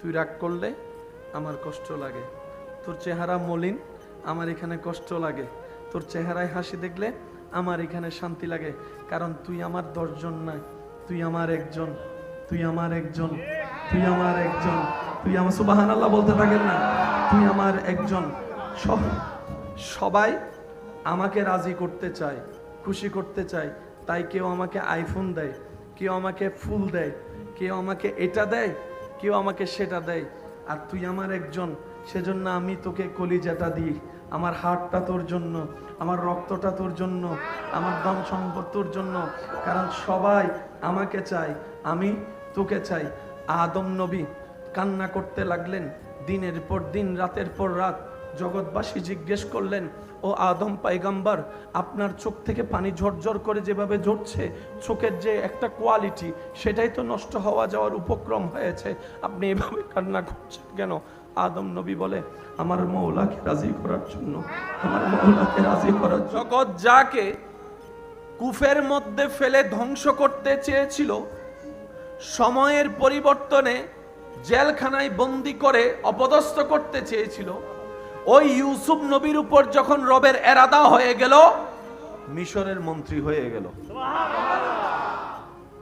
তুই রাগ করলে আমার কষ্ট লাগে, তোর চেহারা মলিন আমার এখানে কষ্ট লাগে, তোর চেহারায় হাসি দেখলে আমার এখানে শান্তি লাগে, কারণ তুই আমার 10 জন না, তুই আমার একজন, তুই আমার একজন, তুই আমার একজন, তুই আমার, সুবহানাল্লাহ বলতে থাকেন না, তুই আমার একজন। সবাই আমাকে রাজি করতে চায়, খুশি করতে চায়, তাই কেউ আমাকে আইফোন দেয়, কেউ আমাকে ফুল দেয়, কেউ আমাকে এটা দেয়, কেউ আমাকে সেটা দেয়, আর তুই আমার একজন, সেজন্য আমি তোকে কলিজাটা দিই, আমার হাড়টা তোর জন্য, আমার রক্তটা তোর জন্য, আমার ধন সম্পদ তোর জন্য, কারণ সবাই আমাকে চায়, আমি তোকে চাই। আদম নবী কান্না করতে লাগলেন, দিনের পর দিন, রাতের পর রাত। জগৎবাসী জিজ্ঞেস করলেন, ও আদম পয়গম্বর, আপনার চোখ থেকে পানি ঝরঝর করে যেভাবে ঝরছে, চোখের যে একটা কোয়ালিটি, সেটাই তো নষ্ট হওয়া যাওয়ার উপক্রম হয়েছে, আপনি এভাবে কান্না করছেন কেন? আদম নবী বলে, আমার মওলাকে রাজি করার জন্য, আমার মওলাকে রাজি করার জন্য। জগৎ যাকে কুফের মধ্যে ফেলে ধ্বংস করতে চেয়েছিল, সময়ের পরিবর্তনে জেলখানায় বন্দি করে অপদস্থ করতে চেয়েছিল, ওই ইউসুফ নবীর উপর যখন রবের এরাদা হয়ে গেল, মিশরের মন্ত্রী হয়ে গেল।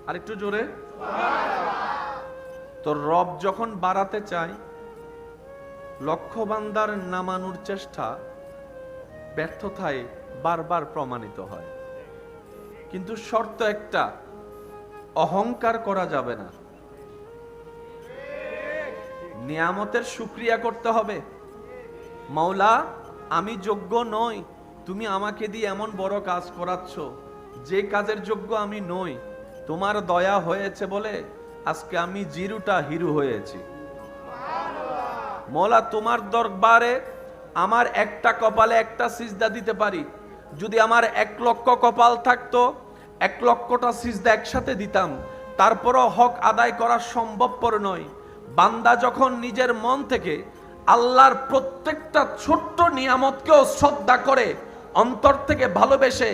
আরেকটু জোরে। তো রব যখন বাড়াতে চায়, লক্ষ বান্দার নামানোর চেষ্টা ব্যর্থতায় বারবার প্রমাণিত হয়, কিন্তু শর্ত একটা, অহংকার করা যাবে না, নিয়ামতের শুকরিয়া করতে হবে। মাওলা, আমি যোগ্য নই, তুমি আমাকে দিয়ে এমন বড় কাজ করাচ্ছ, যে কাজের যোগ্য আমি নই, তোমার দয়া হয়েছে বলে আজকে আমি জিরুটা হিরো হয়েছি। মাওলা, তোমার দরবারে আমার একটা কপালে একটা সিজদা দিতে পারি, যদি আমার 1 লক্ষ কপাল থাকতো, 1 লক্ষটা সিজদা একসাথে দিতাম, তারপরও হক আদায় করা সম্ভবপর নয়। বান্দা যখন নিজের মন থেকে আল্লাহর প্রত্যেকটা ছোট্ট নিয়ামতকেও শ্রদ্ধা করে, অন্তর থেকে ভালোবেসে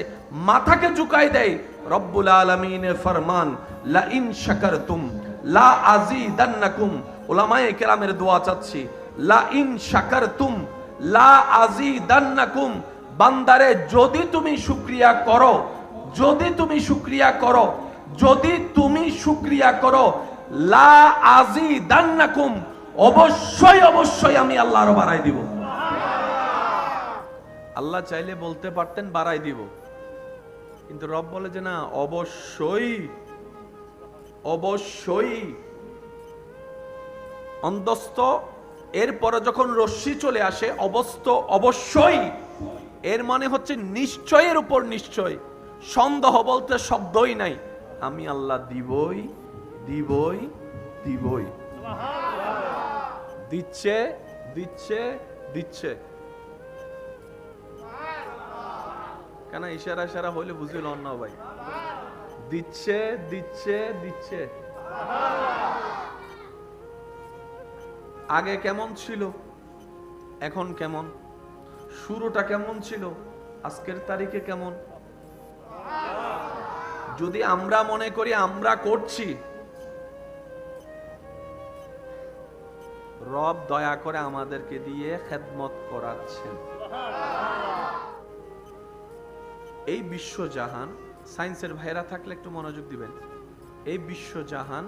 মাথাকে ঝুঁকাই দেয়, রব্বুল আলামিনের ফরমান, লা ইন শাকারতুম লা আযীদান্নাকুম। উলামায়ে কেরামের দোয়া চাচ্ছি, লা ইন শাকারতুম লা আযীদান্নাকুম। বান্দারে, যদি তুমি শুকরিয়া করো, যদি তুমি শুকরিয়া করো, যদি তুমি শুকরিয়া করো, লা আযীদান্নাকুম, অবশ্যই অবশ্যই আমি আল্লাহ আরো বাড়াই দিব। আল্লাহ চাইলে বলতে পারতেন বাড়াই দিব, কিন্তু রব বলে যে না, অবশ্যই অবশ্যই। অন্তস্থ এরপরে যখন রশ্মি চলে আসে, অবশ্যই, এর মানে হচ্ছে নিশ্চয়ের উপর নিশ্চয়, সন্দেহ বলতে শব্দই নাই, আমি আল্লাহ দিবই দিবই দিবই। দিচ্ছে দিচ্ছে দিচ্ছে, কেন ইশারা ইশারা হইলে বুঝিল না ভাই, দিচ্ছে দিচ্ছে দিচ্ছে। আগে কেমন ছিল, এখন কেমন, শুরুটা কেমন ছিল, আজকের তারিখে কেমন। যদি আমরা মনে করি আমরা করছি, রব দয়া করে আমাদেরকে দিয়ে খেদমত করাচ্ছেন। এই বিশ্বজাহান, সায়েন্সের ভাইরা থাকলে একটু মনোযোগ দিবেন, এই বিশ্বজাহান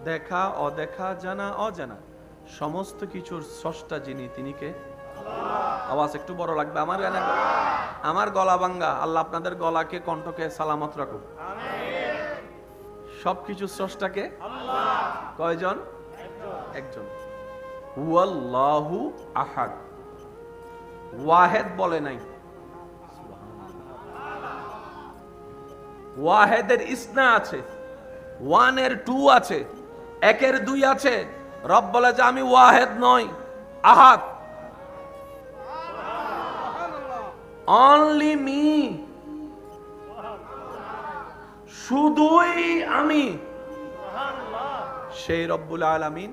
দেখা অদেখা জানা অজানা সমস্ত কিছুর স্রষ্টা যিনি, তিনি কে? আওয়াজ একটু বড় লাগবে, আমার গলা ভাঙ্গা। আল্লাহ আপনাদের গলাকে, কণ্ঠকে সালামত রাখুক। সবকিছু স্রষ্টাকে কয়জন? একজন। হুয়াল্লাহু আহাদ, ওয়াহেদ বলে নাই, ওয়াহেদের ইসনা আছে, 1 এর 2 আছে, 1 এর 2 আছে। রব বলে যে আমি ওয়াহেদ নই, আহাদ, অনলি মি, শুধুই আমি। সেই রব্বুল আলামিন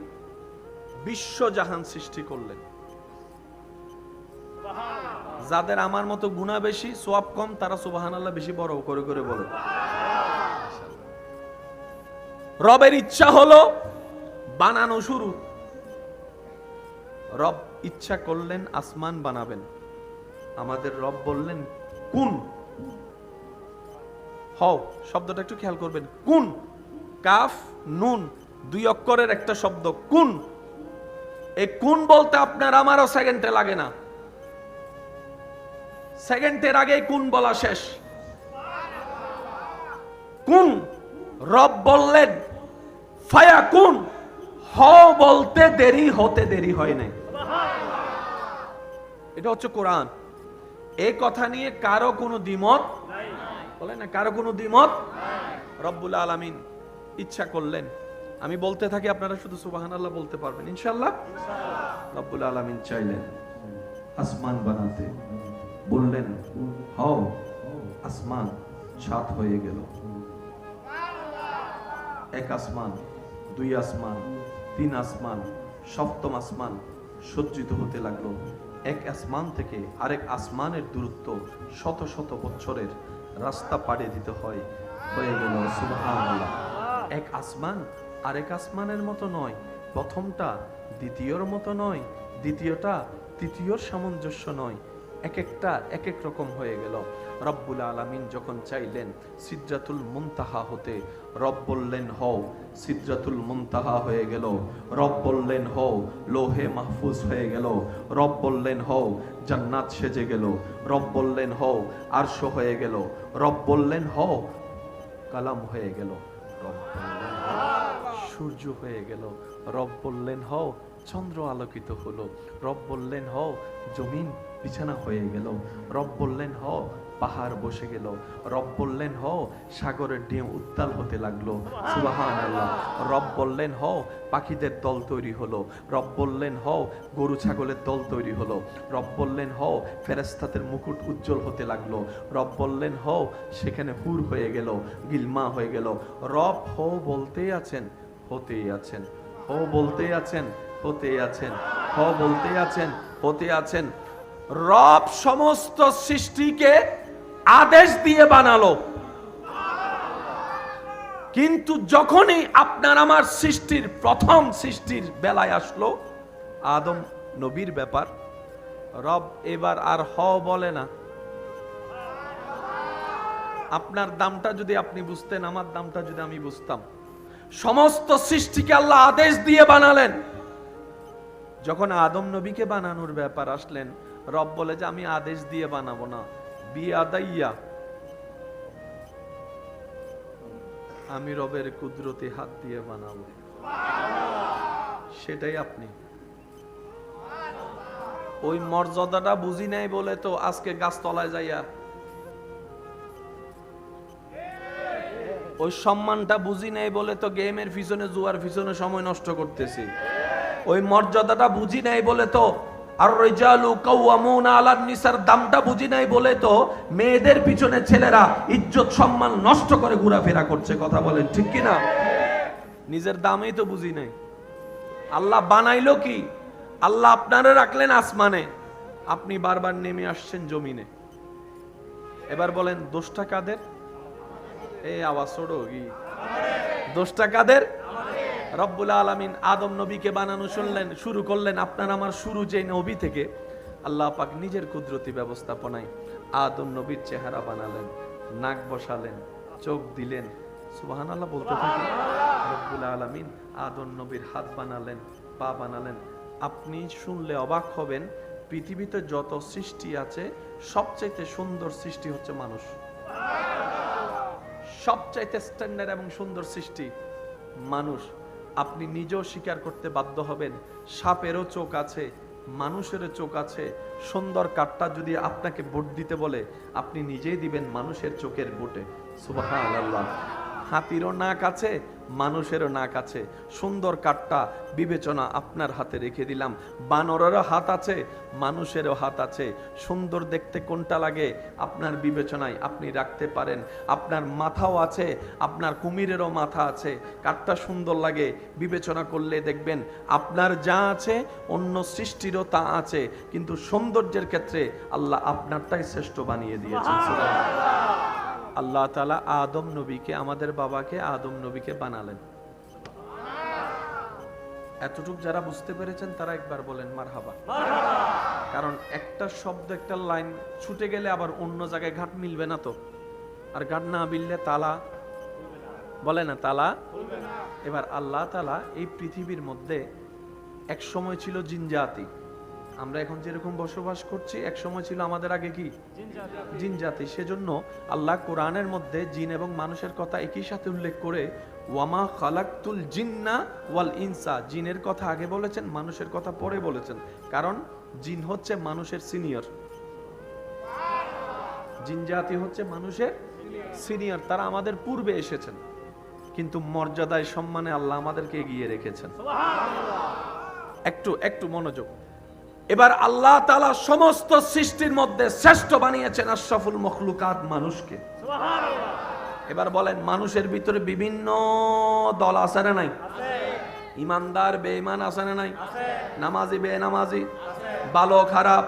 বিশ্বজাহান সৃষ্টি করলেন। যাদের আমার মতো গুনাহ বেশি, সওয়াব কম, তারা সুবহানাল্লাহ বেশি বড় করে করে বলে। রবের ইচ্ছা হলো বানানো শুরু, রব ইচ্ছা করলেন আসমান বানাবেন, আমাদের রব বললেন কুন। হও শব্দটা একটু খেয়াল করবেন, কুন, কাফ নুন, দুই অক্ষরের একটা শব্দ কুন। এই কুন বলতে আপনার আমারও সেকেন্ডে লাগে না, সেকেন্ডের আগেই কুন বলা শেষ। কুন, রব বললেন ফায়াকুন, হও বলতে দেরি হতে দেরি হয় নাই। এটা হচ্ছে কোরআন। এই কথা নিয়ে কারো কোনো দ্বিমত বলে না, কারো কোনো দ্বিমত। রব্বুল আলামিন ইচ্ছা করলেন, আমি বলতে থাকি আপনারা শুধু সুবহানাল্লাহ বলতে পারবেন ইনশাআল্লাহ। রব্বুল আলামিন চাইলেন আসমান বানাতে, বললেন হও, আসমান 7 হয়ে গেল। এক আসমান, 2 আসমান, 3 আসমান, 7ম আসমান সজ্জিত হতে লাগলো। এক আসমান থেকে আরেক আসমানের দূরত্ব শত শত বছরের রাস্তা পাড়ি দিতে হয়, হয়ে গেল সুবহানাল্লাহ। এক আসমান আরেক আসমানের মতো নয়, প্রথমটা দ্বিতীয়র মতো নয়, দ্বিতীয়টা তৃতীয়র সামঞ্জস্য নয়, এক একটা এক এক রকম হয়ে গেল। রব্বুল আলামিন যখন চাইলেন সিদরাতুল মুনতাহা হতে, রব বললেন হও, সিদরাতুল মুনতাহা হয়ে গেল। রব বললেন হও, লোহে মাহফুজ হয়ে গেল। রব বললেন হও, জান্নাত সেজে গেল। রব বললেন হও, আরশ হয়ে গেল। রব বললেন হও, কালাম হয়ে গেল। রব বললেন সূর্য হয়ে গেল। রব বললেন হও, চন্দ্র আলোকিত হলো। রব বললেন হও, জমিন বিছানা হয়ে গেল। রব বললেন হও, পাহাড় বসে গেল। রব বললেন হও, সাগরের ঢেউ উত্তাল হতে লাগলো। সুবহানাল্লাহ। রব বললেন হও, পাখিদের দল তৈরি হলো। রব বললেন হও, গরু ছাগলের দল তৈরি হলো। রব বললেন হও, ফেরেশতাদের মুকুট উজ্জ্বল হতে লাগলো। রব বললেন হও, সেখানে হুর হয়ে গেল, গিলমা হয়ে গেল। রব হও বলতেই আছেন, হতেই আছেন, হো বলতেই আছেন, হতেই আছেন, হো বলতেই আছেন, হতে আছেন। রব সমস্ত সৃষ্টিকে আদেশ দিয়ে বানালো, কিন্তু যখনই আপনার আমার সৃষ্টির প্রথম সৃষ্টির বেলায় আসলো আদম নবীর ব্যাপার, রব এবার আর হ বলে না। আপনার দামটা যদি আপনি বুঝতেন, আমার দামটা যদি আমি বুঝতাম। সমস্ত সৃষ্টিকে আল্লাহ আদেশ দিয়ে বানালেন। যখন আদম নবীকে বানানোর ব্যাপার আসলেন, রব বলে যে আমি আদেশ দিয়ে বানাবো না, বিয়াদাইয়া, আমি রবের কুদরতি হাত দিয়ে বানাবো। সেটাই আপনি ওই মর্যাদাটা বুঝি নাই বলে তো আজকে গাছতলায় যাইয়া, ওই সম্মানটা বুঝি নাই বলে তো গেমের পিছনে জুয়ার পিছনে সময় নষ্ট করতেছি। ওই মর্যাদাটা বুঝি নাই বলে তো আর রিজালু কাওয়ামুনা আলান নিসার দামটা বুঝি নাই বলে তো মেয়েদের পিছনে ছেলেরা ইজ্জত সম্মান নষ্ট করে ঘোরাফেরা করছে। কথা বলেন ঠিক কি না? নিজের দামই তো বুঝি নাই। আল্লাহ বানাইলো কি? আল্লাহ আপনারা রাখলেন আসমানে, আপনি বারবার নেমে আসছেন জমিনে। এবার বলেন দোষটা কাদের? এই আওয়াজ ছোড়ো কি? দোষটা কাদের? রব্বুল আলামিন আদম নবীকে বানানো শুরু করলেন। আপনার আমার শুরু যে নবী থেকে, আল্লাহ পাক নিজের কুদরতি ব্যবস্থাপনায় আদম নবীর চেহারা বানালেন, নাক বসালেন, চোখ দিলেন। সুবহানাল্লাহ বলতে থাকি। রব্বুল আলামিন আদম নবীর হাত বানালেন, পা বানালেন। আপনি শুনলে অবাক হবেন, পৃথিবীতে যত সৃষ্টি আছে সবচাইতে সুন্দর সৃষ্টি হচ্ছে মানুষ। সবচাইতে স্ট্যান্ডার্ড এবং সুন্দর সৃষ্টি মানুষ। আপনি নিজেও স্বীকার করতে বাধ্য হবেন, সাপেরও চোখ আছে, মানুষেরও চোখ আছে। সুন্দর কাঠটা যদি আপনাকে ভোট দিতে বলে, আপনি নিজেই দিবেন মানুষের চোখের ভোটে। সুবহানাল্লাহ। হাতিরও নাক আছে, মানুষেরও নাক আছে। সুন্দর কাঠটা বিবেচনা আপনার হাতে রেখে দিলাম। বানরেরও হাত আছে, মানুষেরও হাত আছে। সুন্দর দেখতে কোনটা লাগে আপনার বিবেচনায় আপনি রাখতে পারেন। আপনার মাথাও আছে, আপনার কুমিরেরও মাথা আছে। কাঠটা সুন্দর লাগে, বিবেচনা করলে দেখবেন আপনার যা আছে অন্য সৃষ্টিরও তা আছে, কিন্তু সৌন্দর্যের ক্ষেত্রে আল্লাহ আপনারটাই শ্রেষ্ঠ বানিয়ে দিয়েছেন। আল্লাহ তাআলা আদম নবীকে, আমাদের বাবাকে আদম নবীকে বানালেন। এতটুক যারা বুঝতে পেরেছেন তারা একবার বলেন মারহাবা। কারণ একটা শব্দ একটা লাইন ছুটে গেলে আবার অন্য জায়গায় ঘাট মিলবে না তো, আর ঘাট না মিললে তালা বলে না, তালা। এবার আল্লাহ তাআলা এই পৃথিবীর মধ্যে এক সময় ছিল জিন জাতি, আমরা এখন যেরকম বসবাস করছি এক সময় ছিল আমাদের আগে কি জিন জাতি। সেজন্য আল্লাহ কোরআনের মধ্যে জিন এবং মানুষের কথা একই সাথে উল্লেখ করে ওয়ামা খালাকতুল জিন্না ওয়াল ইনসা, জিনের কথা আগে বলেছেন, মানুষের কথা পরে বলেছেন। কারণ জিন হচ্ছে মানুষের সিনিয়র, জিন জাতি হচ্ছে মানুষের সিনিয়র, তারা আমাদের পূর্বে এসেছেন, কিন্তু মর্যাদায় সম্মানে আল্লাহ আমাদেরকে এগিয়ে রেখেছেন। একটু মনোযোগ। এবার আল্লাহ তাআলা সমস্ত সৃষ্টির মধ্যে শ্রেষ্ঠ বানিয়েছেন আশরাফুল মখলুকাত, মানুষকে। এবার বলেন, মানুষের ভিতরে বিভিন্ন দল আছে না নাই? ইমানদার বেঈমান আছে না নাই? নামাজি বেনামাজি, ভালো খারাপ,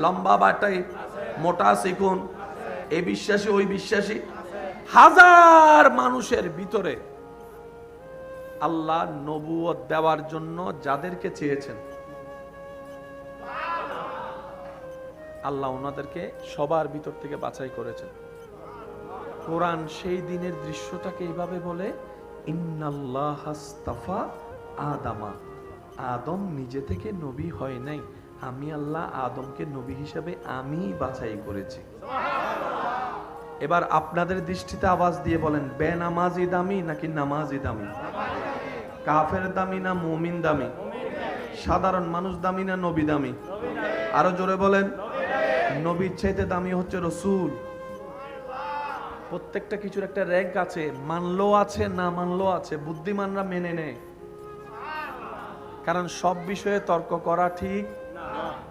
লম্বা বাটাই, মোটা চিকুন, এই বিশ্বাসী ওই বিশ্বাসী, হাজার মানুষের ভিতরে আল্লাহ নবুয়ত দেওয়ার জন্য যাদেরকে চেয়েছেন আল্লাহ ওনাদেরকে সবার ভিতর থেকে বাছাই করেছেন। কোরআন সেই দিনের দৃশ্যটাকে এইভাবে বলে, ইন্নাল্লাহাস্তাফা আদামা, আদম নিজে থেকে নবী হয় নাই, আমি আল্লাহ আদমকে নবী হিসাবে আমি বাছাই করেছি। এবার আপনাদের দৃষ্টিতে আওয়াজ দিয়ে বলেন, বেনামাজি দামি নাকি নামাজি দামি? কাফের দামি না মুমিন দামি? সাধারণ মানুষ দামি না নবী দামি? আরো জোরে বলেন। নবীর চাইতে দামি হচ্ছে রসুল। প্রত্যেকটা কিছুর একটা র্যাঙ্ক আছে, মানলো আছে না মানলো আছে, বুদ্ধিমানরা মেনে নেয়। কারণ সব বিষয়ে তর্ক করা ঠিক।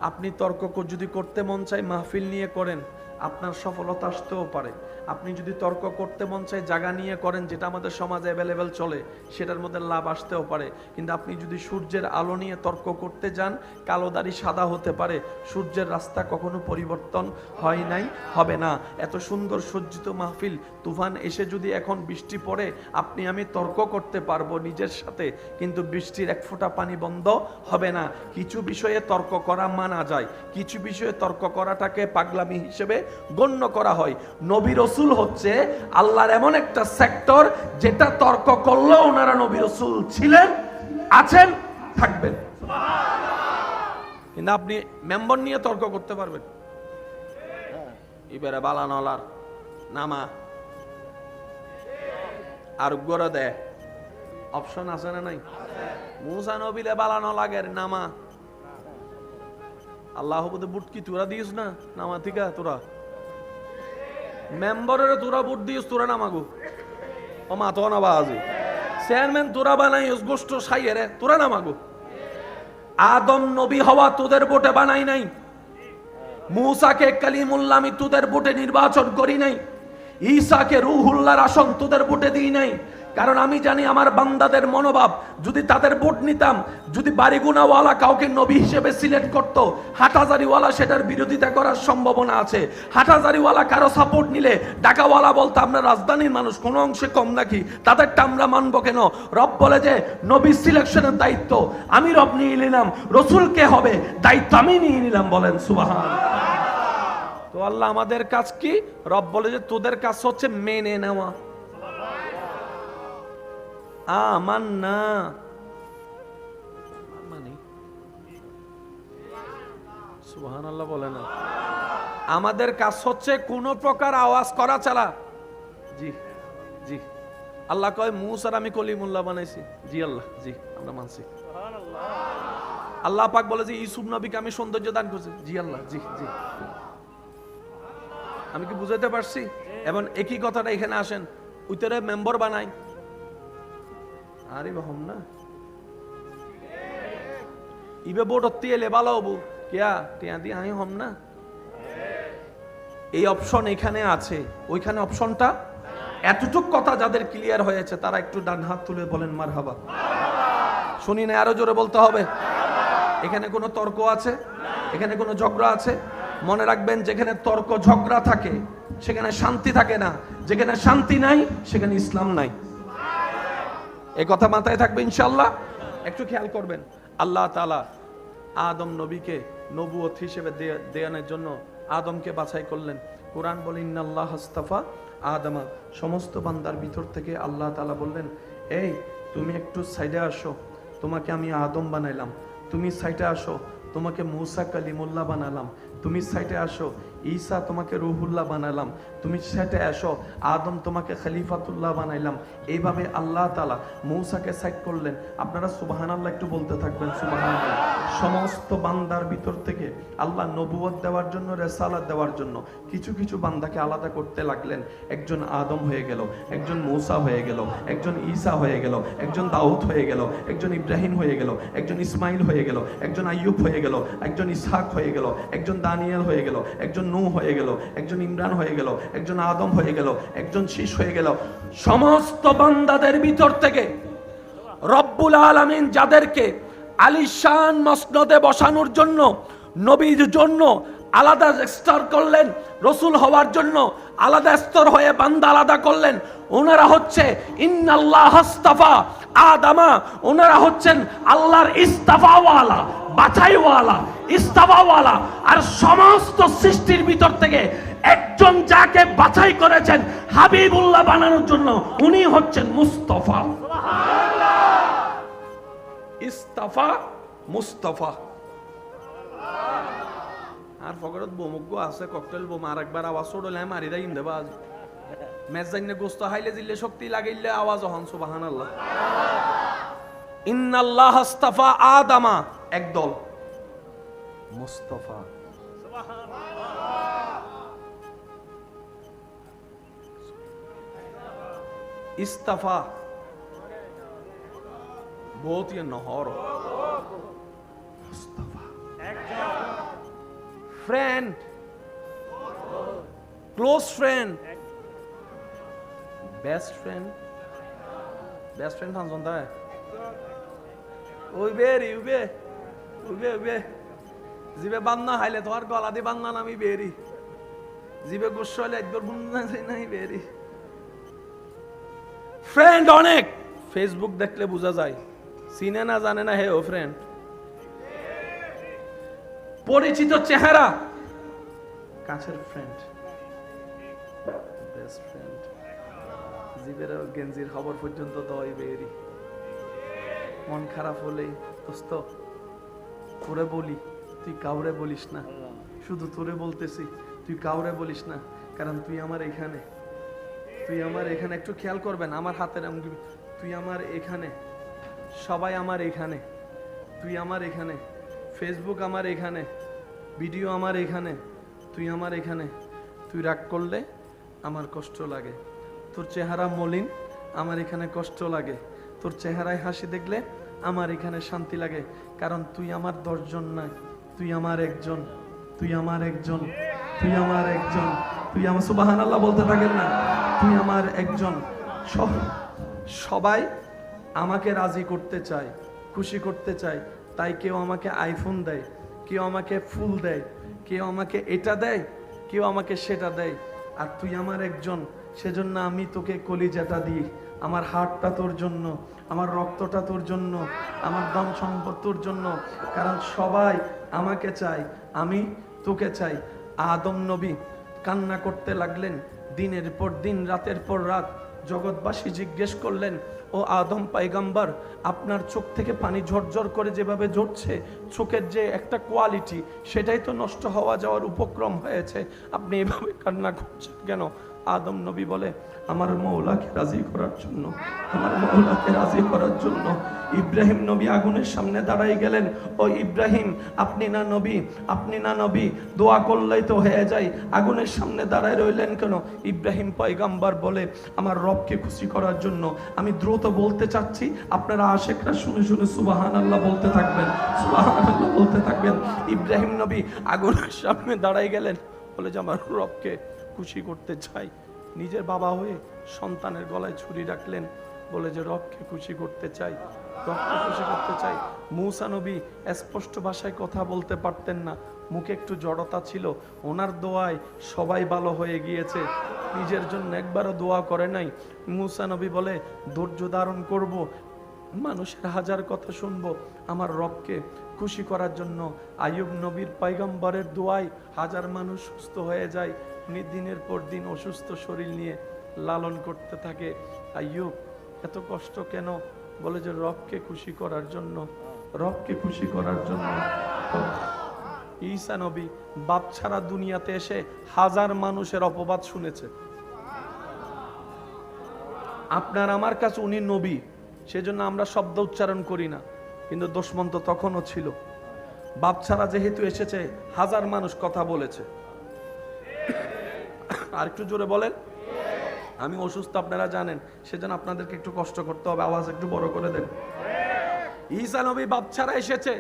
আপনি তর্ক যদি করতে মন চায় মাহফিল নিয়ে করেন, আপনার সফলতা আসতেও পারে। আপনি যদি তর্ক করতে মন চায় জায়গা নিয়ে করেন, যেটা আমাদের সমাজে অ্যাভেলেবেল চলে, সেটার মধ্যে লাভ আসতেও পারে। কিন্তু আপনি যদি সূর্যের আলো নিয়ে তর্ক করতে যান, কালো দাড়ি সাদা হতে পারে। সূর্যের রাস্তা কখনো পরিবর্তন হয় নাই, হবে না। এত সুন্দর সজ্জিত মাহফিল, তুফান এসে যদি এখন বৃষ্টি পড়ে, আপনি আমি তর্ক করতে পারবো নিজের সাথে, কিন্তু বৃষ্টির এক ফোঁটা পানি বন্ধ হবে না। কিছু বিষয়ে তর্ক করা মানা যায়, কিছু বিষয়ে তর্ক করাটাকে পাগলামি হিসেবে গণ্য করা হয়। নবী রসুল হচ্ছে আল্লাহর এমন একটা সেক্টর, যেটা তর্ক করলেও ওনারা নবী রসুল ছিলেন, আছেন, থাকবেন। কিন্তু আপনি মেম্বার নিয়ে তর্ক করতে পারবেন, এবারে বালানলার নামা আর গড়ে দেয়, অপশন আছে না নাই? মুসা নবীলে বালানো লাগের নামা, আল্লাহ বলতে বুট কি তোরা দিস না নামা থিকা, তোরা মেম্বারের তোরা বুট দিস, তোরা নামাগো ও মা তো না বাজে চেয়ারম্যান তোরা বানাই গোষ্ঠ সাইয়েরে, তোরা নামাগো। আদম নবী হওয়া তোদের ভোটে বানাই নাই, মুসাকে কালিমুল্লাহ আমি তোদের ভোটে নির্বাচন করি নাই, ঈসাকে রুহুল্লাহর আসন তোদের ভোটে দিই নাই। কারণ আমি জানি আমার বান্দাদের মনোভাব, যদি তাদের ভোট নিতাম, যদি বাড়িগুনাওয়ালা কাউকে নবী হিসেবে সিলেক্ট করত, হাটাজারিওয়ালা সেটার বিরোধিতা করার সম্ভাবনা আছে। হাটাজারিওয়ালা কারো সাপোর্ট নিলে ঢাকাওয়ালা বলতো আমরা রাজধানীর মানুষ, কোনো অংশে কম নাকি, তাদেরটা আমরা মানবো কেন? রব বলে যে নবী সিলেকশনের দায়িত্ব আমি রব নিয়ে নিলাম, রসুলকে হবে দায়িত্ব আমি নিয়ে নিলাম। বলেন সুবহানাল্লাহ। তো আল্লাহ আমাদের কাজ কি? রব বলে যে তোদের কাজ হচ্ছে মেনে নেওয়া। আমান্না মানে সুবহানাল্লাহ বলে না, আমাদের কাজ হচ্ছে কোন প্রকার আওয়াজ করা ছাড়া। জি জি, আল্লাহ কয় মুসার আমি কলিমুল্লাহ বানাইছি। জি আল্লাহ, জি আমরা মানছি। আল্লাহ পাক বলে যে ইউসুফ নবীকে আমি সৌন্দর্য দান করছি। জি আল্লাহ, জি জি। আমি কি বুঝাইতে পারছি? এবং একই কথাটা এখানে আসেন, উত্তরে মেম্বার বানাই, আরে হম না ইবে বোট এলে ভালো হবো কেয়া টিয়া দিয়ে আমি হম না। এই অপশন এখানে আছে, ওইখানে অপশনটা। এতটুক কথা যাদের ক্লিয়ার হয়েছে তারা একটু ডান হাত তুলে বলেন মারহাবা। শুনি না, আরো জোরে বলতে হবে। এখানে কোনো তর্ক আছে? এখানে কোনো ঝগড়া আছে? মনে রাখবেন, যেখানে তর্ক ঝগড়া থাকে সেখানে শান্তি থাকে না, যেখানে শান্তি নাই সেখানে ইসলাম নাই। এই কথা মাথায় থাকবে ইনশাআল্লাহ। একটু খেয়াল করবেন, আল্লাহ তাআলা আদম নবীকে নবুয়ত হিসেবে দেয়ানোর জন্য আদমকে বাছাই করলেন। কোরআন বলে ইন্নাল্লাহ আস্তাফা আদমা, সমস্ত বান্দার ভিতর থেকে আল্লাহ তাআলা বললেন, এই তুমি একটু সাইডে আসো, তোমাকে আমি আদম বানাইলাম। তুমি সাইডে আসো, তোমাকে মুসা কালিমুল্লাহ বানালাম। তুমি সাইডে আসো, ঈসা তোমাকে রুহুল্লাহ বানালাম। তুমি সাইডে আসো, আদম তোমাকে খলিফাতুল্লাহ বানাইলাম। এইভাবে আল্লাহ তাআলা মূসাকে সাইড করলেন। আপনারা সুবহানাল্লাহ একটু বলতে থাকবেন, সুবহানাল্লাহ। সমস্ত বান্দার ভিতর থেকে আল্লাহ নবুয়ত দেওয়ার জন্য, রিসালাত দেওয়ার জন্য কিছু কিছু বান্দাকে আলাদা করতে লাগলেন। একজন আদম হয়ে গেল, একজন মূসা হয়ে গেল, একজন ঈসা হয়ে গেল, একজন দাউদ হয়ে গেল, একজন ইব্রাহিম হয়ে গেল, একজন ইসমাইল হয়ে গেল, একজন আইয়ুব হয়ে গেল, একজন ইসহাক হয়ে গেল, একজন দানিয়েল হয়ে গেল, একজন নূহ হয়ে গেল, একজন ইমরান হয়ে গেল, একজন আদম হয়ে গেল, একজন শীষ হয়ে গেল। সমস্ত বান্দাদের ভিতর থেকে রব্বুল আলামিন যাদেরকে আলিশান মসনদে বসানোর জন্য, নবীর জন্য আলাদা স্তর করলেন, রসুল হওয়ার জন্য আলাদা স্তর হয়ে বান্দা আলাদা করলেন, ওনারা হচ্ছে ইন্নাল্লাহ আস্তাফা আদামা। ওনারা হচ্ছেন আল্লাহর ইস্তাফাওয়ালা, বাছাইওয়ালা, ইস্তাফাওয়ালা। আর সমস্ত সৃষ্টির ভিতর থেকে একজন যাকে বাছাই করেছেন হাবিবুল্লাহ বানানোর জন্য, উনি হচ্ছেন মুস্তাফা। ইস্তাফা, মুস্তাফা। আর ফকরত বোমগ্য আছে, ককটেল বোম। আর একবার আওয়াজ ছোড়লে মারি দেয় ইন্দে বাজ মেজাইনে গোস্ত হাইলে দিলে শক্তি লাগাইলে আওয়াজ হন। সুবহানাল্লাহ। ইন্নাল্লাহ আস্তাফা আদামা, একদল। মুস্তাফা, ইস্তাফা, बहुत ही নহর। Mustafa, friend, close friend, best friend. Best friend function তাই ওই বেরি উবে উবে উবে জিবে বান্না হাইলে তোমার গলা দিয়ে বান্না নামি বেরি, জিবে গোস্ব হইলে একবার বুন্না নাই বেরি। ফ্রেন্ড অনেক, ফেসবুক দেখলে বোঝা যায়, চিনে না জানে না হে ও ফ্রেন্ড। পরিচিত চেহারা, কাছের ফ্রেন্ড, বেস্ট ফ্রেন্ড। জিবের গেঞ্জির খবর পর্যন্ত দই বেরি। মন খারাপ হলে দোস্ত তোরে বলি, তুই কাউরে বলিস না, শুধু তোরে বলতেছি, তুই কাউরে বলিস না, কারণ তুই আমার এখানে, তুই আমার এখানে। একটু খেয়াল করবেন, আমার হাতের আঙ্গুল, তুই আমার এখানে, সবাই আমার এখানে, তুই আমার এখানে, ফেসবুক আমার এখানে, ভিডিও আমার এখানে, তুই আমার এখানে। তুই রাগ করলে আমার কষ্ট লাগে, তোর চেহারা মলিন, আমার এখানে কষ্ট লাগে, তোর চেহারায় হাসি দেখলে আমার এখানে শান্তি লাগে, কারণ তুই আমার 10 জন নাই, তুই আমার একজন, তুই আমার একজন, তুই আমার একজন, তুই আমার। সুবহানাল্লাহ বলতে থাকেন না, তুই আমার একজন। সবাই আমাকে রাজি করতে চায়, খুশি করতে চায়, তাই কেউ আমাকে আইফোন দেয়, কেউ আমাকে ফুল দেয়, কেউ আমাকে এটা দেয়, কেউ আমাকে সেটা দেয়। আর তুই আমার একজন, সেজন্য আমি তোকে কলিজাটা দিই। আমার হার্টটা তোর জন্য, আমার রক্তটা তোর জন্য, আমার ধন সম্পদ তোর জন্য, কারণ সবাই আমাকে চায়, আমি তোকে চাই। আদম নবী কান্না করতে লাগলেন, দিনের পর দিন, রাতের পর রাত। জগৎবাসী জিজ্ঞেস করলেন, ও আদম পয়গম্বর, আপনার চোখ থেকে পানি ঝরঝর করে যেভাবে ঝরছে, চোখের যে একটা কোয়ালিটি, সেটাই তো নষ্ট হওয়া যাওয়ার উপক্রম হয়েছে, আপনি এভাবে কান্না করছেন কেন? আদম নবী বলে, আমার মওলাকে রাজি করার জন্য, আমার মওলাকে রাজি করার জন্য। ইব্রাহিম নবী আগুনের সামনে দাঁড়াই গেলেন, ও ইব্রাহিম, আপনি না নবী, আপনি না নবী, দোয়া করলেই তো হয়ে যায়, আগুনের সামনে দাঁড়ায় রইলেন কেন? ইব্রাহিম পয়গম্বর বলে, আমার রবকে খুশি করার জন্য। আমি দ্রুত বলতে চাচ্ছি, আপনারা আশেকরা শুনে শুনে সুবহানাল্লাহ বলতে থাকবেন, সুবহানাল্লাহ বলতে থাকবেন। ইব্রাহিম নবী আগুনের সামনে দাঁড়াই গেলেন, বলে যে আমার রবকে খুশি করতে চাই। নিজের বাবা হয়ে সন্তানের গলায় ছুরি রাখলেন, বলে যে রবকে খুশি করতে চাই, রবকে খুশি করতে চাই। মূসা নবী স্পষ্ট ভাষায় কথা বলতে পারতেন না, মুখে একটু জড়তা ছিল, ওনার দোয়ায় সবাই ভালো হয়ে গিয়েছে, নিজের জন্য একবারও দোয়া করে নাই। মূসা নবী বলে, ধৈর্য ধারণ করব, মানুষের হাজার কথা শুনবো, আমার রবকে খুশি করার জন্য। আইয়ুব নবীর পয়গম্বরের দোয়ায় হাজার মানুষ সুস্থ হয়ে যায়। উনি দিনের পর দিন অসুস্থ শরীর নিয়ে লালন করতে থাকে। আইয়ুব এত কষ্ট কেন? বলে যে রবকে খুশি করার জন্য, রবকে খুশি করার জন্য। ঈসা নবী বাপ ছাড়া দুনিয়াতে এসে হাজার মানুষের অপবাদ শুনেছে। আপনার আমার কাছে উনি নবী, সেজন্য আমরা শব্দ উচ্চারণ করি না, কিন্তু দুশমন তো তখনও ছিল। বাপ ছাড়া যেহেতু এসেছে হাজার মানুষ কথা বলেছে। আর একটু জোরে বলেন। আমি অসুস্থ আপনারা জানেন, সেজন্য আপনাদেরকে একটু কষ্ট করতে হবে, আওয়াজ একটু বড় করে দেন। ঈসা নবী বাপ ছাড়া এসেছে,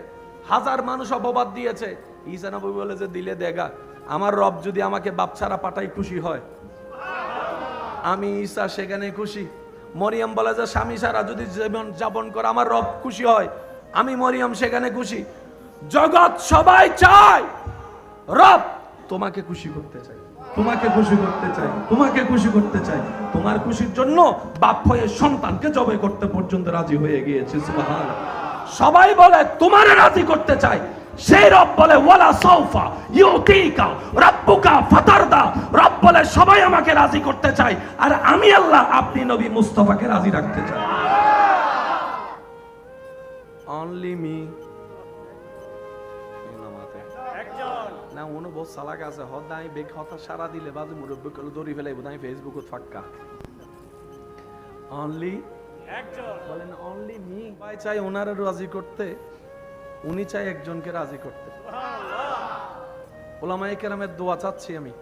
হাজার মানুষ অপবাদ দিয়েছে। ঈসা নবী বলে যে দিলে দেগা, আমার রব যদি আমাকে বাপ ছাড়া পাঠাই খুশি হয়, আমি ঈসা সেখানে খুশি। মরিয়ম বলে যে স্বামী ছাড়া যদি জীবন যাপন করে আমার রব খুশি হয়, আমি মরিয়ম সেখানে খুশি। জগৎ সবাই চায় রব তোমাকে খুশি করতে চাই, তোমাকে খুশি করতে চাই, তোমাকে খুশি করতে চাই। তোমার খুশির জন্য বাপ হয়ে সন্তানকে জবাই করতে পর্যন্ত রাজি হয়ে গিয়েছে। সুবহানাল্লাহ। সবাই বলে তোমারে রাজি করতে চাই, সেই রব বলে ওয়ালা সাউফা ইউতিকা রাব্বুকা ফাতারদা। রব বলে সবাই আমাকে রাজি করতে চাই, আর আমি আল্লাহ আপনি নবী মুস্তাফাকে রাজি রাখতে চাই। Only me. না উনি বহুত চালাক আছে, হদাই বেগ হতা সারা দিলে বাজে মুরব্বী কল দড়ি ফেলাই বোধহয় ফেসবুকত ফাক্কা। অনলি একজন বলেন, অনলি মি। ভাই চাই ওনারে রাজি করতে, উনি চাই একজনকে রাজি করতে। ওলামায়ে কেরামের দোয়া চাচ্ছি আমি।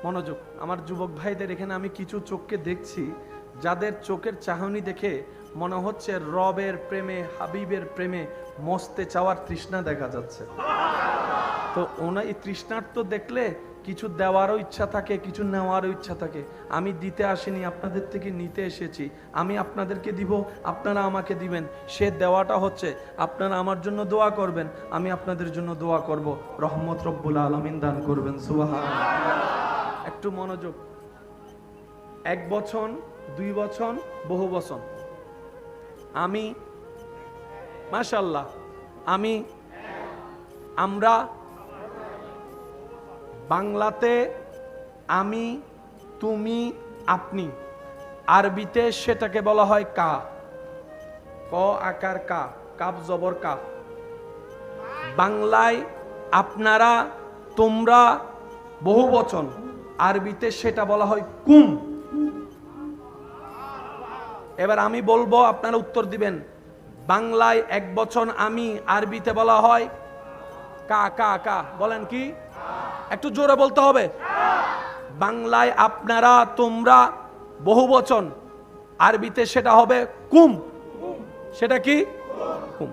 মনোযোগ, আমার যুবক ভাইদের এখানে আমি কিছু চোখকে দেখছি, যাদের চোখের চাহনি দেখে মনে হচ্ছে রবের প্রেমে, হাবিবের প্রেমে মস্তে চাওয়ার তৃষ্ণা দেখা যাচ্ছে। তো ওনা এই তৃষ্ণার্ত দেখলে কিছু দেওয়ারও ইচ্ছা থাকে, কিছু নেওয়ারও ইচ্ছা থাকে। আমি দিতে আসিনি, আপনাদের থেকে নিতে এসেছি। আমি আপনাদেরকে দিব, আপনারা আমাকে দিবেন। সে দেওয়াটা হচ্ছে আপনারা আমার জন্য দোয়া করবেন, আমি আপনাদের জন্য দোয়া করব, রহমত রব্বুল আলামিন দান করবেন। সুবহানাল্লাহ। একটু মনোযোগ। এক বছর, 2 বছর, বহু বছর। আমি মাশাআল্লাহ, আমরা বাংলাতে আমি, তুমি, আপনি। আরবিতে সেটাকে বলা হয় কা, ক আকার কা, কাব জবর কা। বাংলায় আপনারা, তোমরা বহু বচন, আরবিতে সেটা বলা হয় কুম। এবার আমি বলবো, আপনারা উত্তর দিবেন। বাংলায় এক বচন আমি, আরবিতে বলা হয় কা। কা কা বলেন কি? একটু জোরে বলতে হবে। বাংলায় আপনারা, তোমরা বহু বচন, আরবিতে সেটা হবে কুম। সেটা কি? কুম।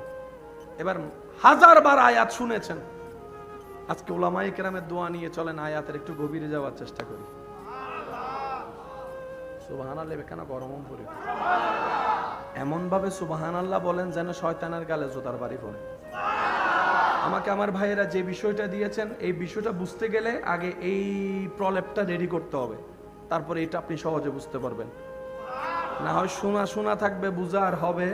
এবার হাজারবার আয়াত শুনেছেন, আজকে উলামায়ে কেরামের দোয়া নিয়ে চলেন আয়াতের একটু গভীরে যাওয়ার চেষ্টা করি। সুবহানাল্লাহ। কেন গরম পড়ে এমন ভাবে সুবহানাল্লাহ বলেন যেন শয়তানের গালে জোতার বাড়ি পড়ে। আমাকে আমার ভাইয়েরা যে বিষয়টা দিয়েছেন, এই বিষয়টা বুঝতে গেলে আগে এই প্রলেপটা রেডি করতে হবে, তারপরে এটা আপনি সহজে বুঝতে পারবেন। না হয় শোনা শোনা থাকবে, বুঝা আর হবে।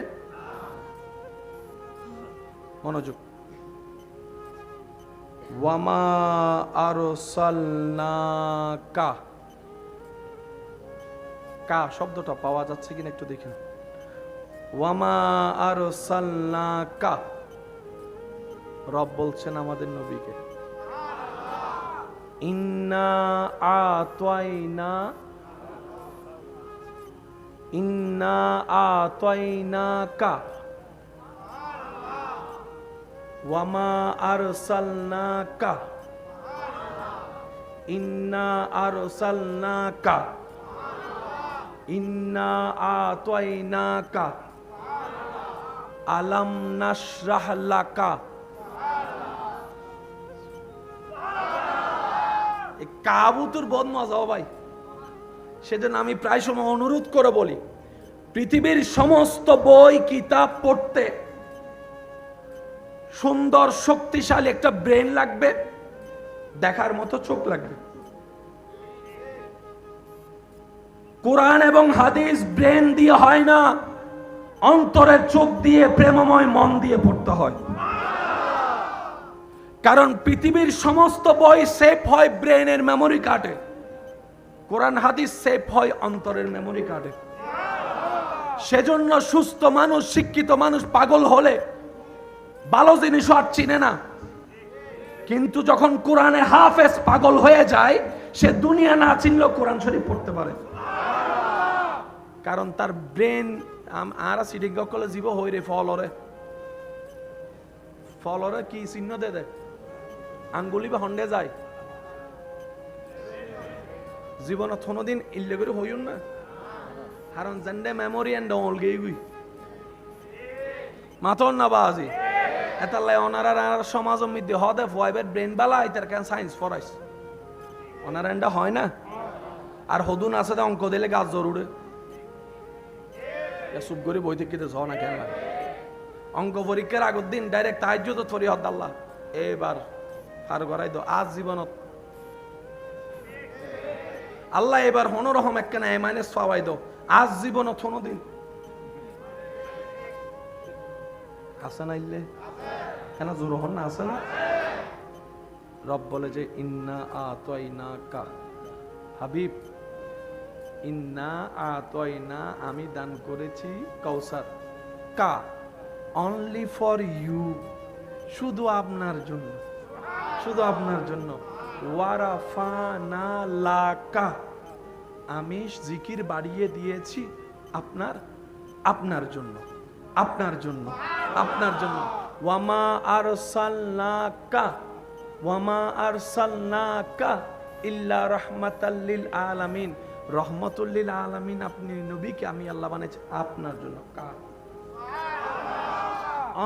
মনোযোগ। ওয়ামা আরসালনাকা, কা শব্দটা পাওয়া যাচ্ছে কিনা একটু দেখেন। ওয়ামা আরসালনাকা, রব বলছেন আমাদের নবীকে। ইন্না আতাইনাকা ওয়ামা আরসালনাকা, ইন্না আরসালনাকা, ইন্না আতাইনাকা, আলাম নাশরাহ লাকা। কাবুতুর বদ মজা ভাই। সেজন্য আমি প্রায় সময় অনুরোধ করে বলি, পৃথিবীর সমস্ত বই কিতাব পড়তে সুন্দর শক্তিশালী একটা ব্রেন লাগবে, দেখার মতো চোখ লাগবে। কোরআন এবং হাদিস ব্রেন দিয়ে হয় না, অন্তরের চোখ দিয়ে প্রেমময় মন দিয়ে পড়তে হয়। কারণ পৃথিবীর সমস্ত বই সেভ হয় ব্রেনের মেমোরি কার্ডে, কোরআন হাদিস সেভ হয় অন্তরের মেমোরি কার্ডে। সেজন্য সুস্থ মানুষ, শিক্ষিত মানুষ পাগল হলে ভালো জিনিসও আর চিনে না, কিন্তু যখন কোরআনে হাফেজ পাগল হয়ে যায়, সে দুনিয়া না চিনলেও কোরআন শরীফ পড়তে পারে। কারণ তার ব্রেন আর সিডিং কলে জীব হইরে ফলরে ফলরে কি চিহ্ন দে দে আঙ্গুলি বা হন্ডে যায় জীবনত কোনোদিন ইল্লে করে হইউন না। কারণ জেন্ডে মেমোরি এন্ড অল গেই মাতন না বাজি এতাল্লাই ওনারা সমাজ মধ্যে হদে ফয়েবের ব্রেন বালা ইতার কেন সায়েন্স ফরাইস ওনারা এন্ডা হয় না। আর হদুন আছে অঙ্ক দিলে গাছ জরুরে চুপ করে বই থেকে ঝ না কেন অঙ্ক পরীক্ষার আগের দিন ডাইরেক্ট তাহাজ্জুদ ফরি হদ্দাল্লাহ এবার পার করাই দো আজ জীবনত আল্লাহ এবার হনরহম একখানা এমাইনে সবাই দো আজ জীবনত হনো দিন আছে না ইল্লে কেন জোর হন না আছে না। রব বলে যে ইন্না আতাইনাকা হাবিব, ইন্না আতাইনা আমি দান করেছি কাউসার, কা অনলি ফর ইউ, শুধু আপনার জন্য, শুধু আপনার জন্য। ওয়ারাফানা লাকা আমি জিকির বাড়িয়ে দিয়েছি আপনার আপনার জন্য, আপনার জন্য, আপনার জন্য। ওয়ামা আরসালনাকা, ওয়ামা আরসালনাকা ইল্লা রাহমাতাল লিল আলামিন, রহমাতুল লিল আলামিন আপনি নবীকে আমি আল্লাহ বানাইছি আপনার জন্য। কা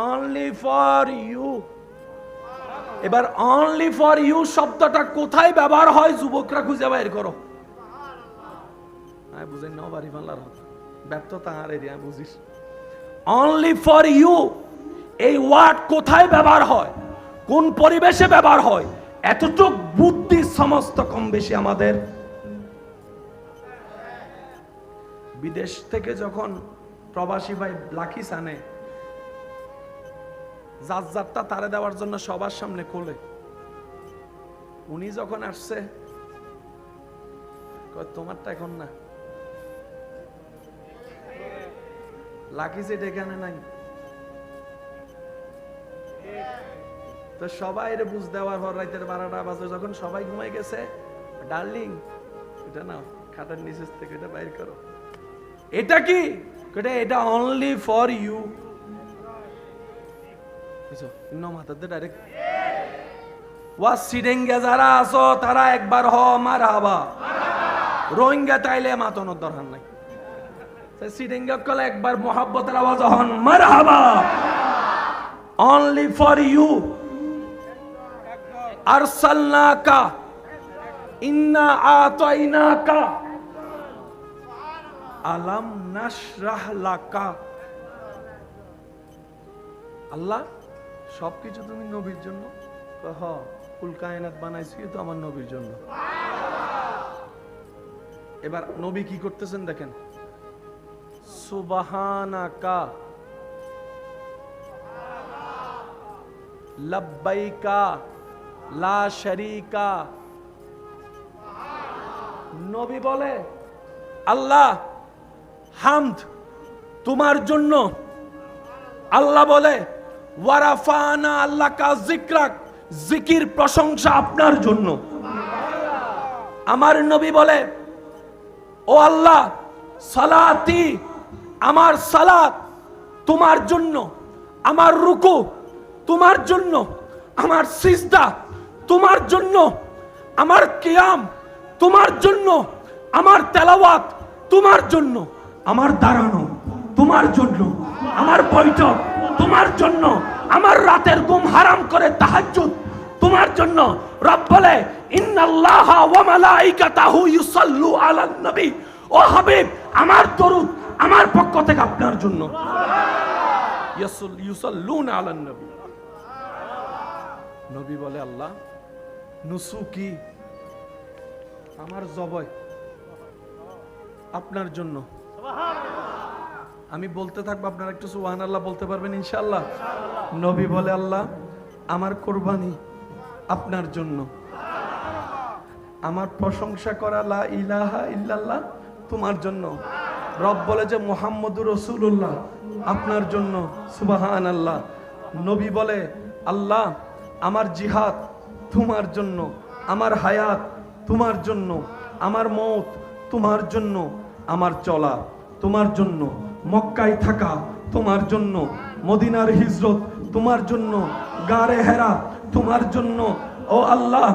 অনলি ফর ইউ। এবার অনলি ফর ইউ শব্দটা কোথায় ব্যবহার হয় যুবকরা খুঁজে বাইর করো। আমি বুঝেন না বাড়ি বাংলার ব্যর্থতা আর এরিয়া বুঝিস। অনলি ফর ইউ এই ওয়ার্ড কোথায় ব্যবহার হয়, কোন পরিবেশে ব্যবহার হয়, এতটুক বুদ্ধি সমস্ত কম বেশি আমাদের। বিদেশ থেকে যখন প্রবাসী ভাই লাখিস আনে, যাত্রা তারে দেওয়ার জন্য সবার সামনে খোলে। উনি যখন আসছে তোমারটা এখন না, লাখিস এটা এখানে নাই, তো সবাই বুঝ দেওয়ার পর রাতের 12টা বাজে যখন সবাই ঘুমাই গেছে, ডার্লিং এটা না খাটার নিচের থেকে এটা বাইর করো। এটা কি? এটা অনলি ফর ইউ। ডাইরেক্ট ওয়াজ সিডেঙ্গে যারা আছো তারা একবার হ মারহাবা, রোহিঙ্গা তাইলে মাতনের দরকার নাই। সিডেঙ্গে কলে একবার মোহাব্বতের আওয়াজ হন মারহাবা। অনলি ফর ইউ আরসালনাকা ইন্না আতাইনাকা আলাম নাশরাহ লাকা। আল্লাহ সবকিছু তুমি নবীর জন্য, কুল কায়নাত বানাইছি তো আমার নবীর জন্য। এবার নবী কি করতেছেন দেখেন, সুবহানাকা লব্বাইকা লা শারীকা। নবী বলে আল্লাহ হামদ তোমার জন্য। আল্লাহ বলে ওয়ারাফানা আল্লাকা যিকরাক, জিকির প্রশংসা আপনার জন্য। আমার নবী বলে ও আল্লাহ সালাতি, আমার সালাত তোমার জন্য, আমার রুকু তোমার জন্য, আমার সিজদা তোমার জন্য, আমার কিয়াম তোমার জন্য, আমার তেলাওয়াত তোমার জন্য, আমার দাঁড়ানো তোমার জন্য, আমার বৈঠক তোমার জন্য, আমার রাতের ঘুম হারাম করে তাহাজ্জুদ তোমার জন্য। রব বলে ইন্নাল্লাহা ওয়া মালাইকাতাহু ইউসাল্লু আলান নবী, ও হাবিব আমার দরুদ আমার পক্ষ থেকে আপনার জন্য। ইউসাল্লুনা আলান নবী। নবী বলে আল্লাহ নুসুকি আমার জবাই আপনার জন্য, আমি বলতে থাকবো, আপনারা একটু সুবহানাল্লাহ বলতে পারবেন ইনশাআল্লাহ। নবী বলে, আল্লাহ আমার কোরবানি আপনার জন্য, আমার প্রশংসা করা লা ইলাহা ইল্লাল্লাহ তোমার জন্য। রব বলে যে মুহাম্মদুর রাসূলুল্লাহ আপনার জন্য, সুবহানাল্লাহ। নবী বলে, আল্লাহ আমার জিহাদ তোমার জন্য, আমার হায়াত তোমার জন্য, আমার মওত তোমার জন্য, আমার চলা তোমার জন্য, মক্কায় থাকা তোমার জন্য, মদিনার হিজরত তোমার জন্য, গারে হেরা তোমার জন্য। ও আল্লাহ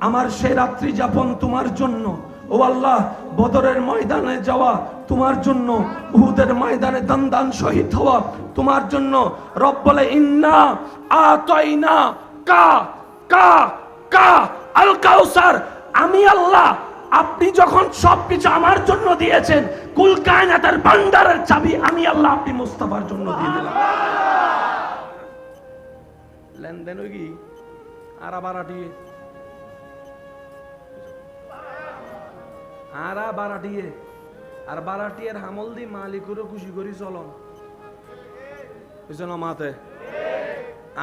আমার সেই রাত্রি যাপন তোমার জন্য। ও আল্লাহ বদরের ময়দানে যাওয়া তোমার জন্য, উহুদের ময়দানে দান শহীদ হওয়া তোমার জন্য। রব বলে, ইন্না আতাইনা কা কা কা আল কাউসার। আমি আল্লাহ, আপনি যখন সবকিছু আমার জন্য দিয়েছেন, কুল কায়নাতের ভান্ডারের চাবি আমি আল্লাহ আপনি মুস্তাফার জন্য দিয়ে দিলাম। লেনদেন হই কি আরা বারাটিয়ে, আরা বারাটিয়ে, আর বারাটিয়ার হামল দি মালিকুরও খুশি করি চলন বুঝছেন মাতে।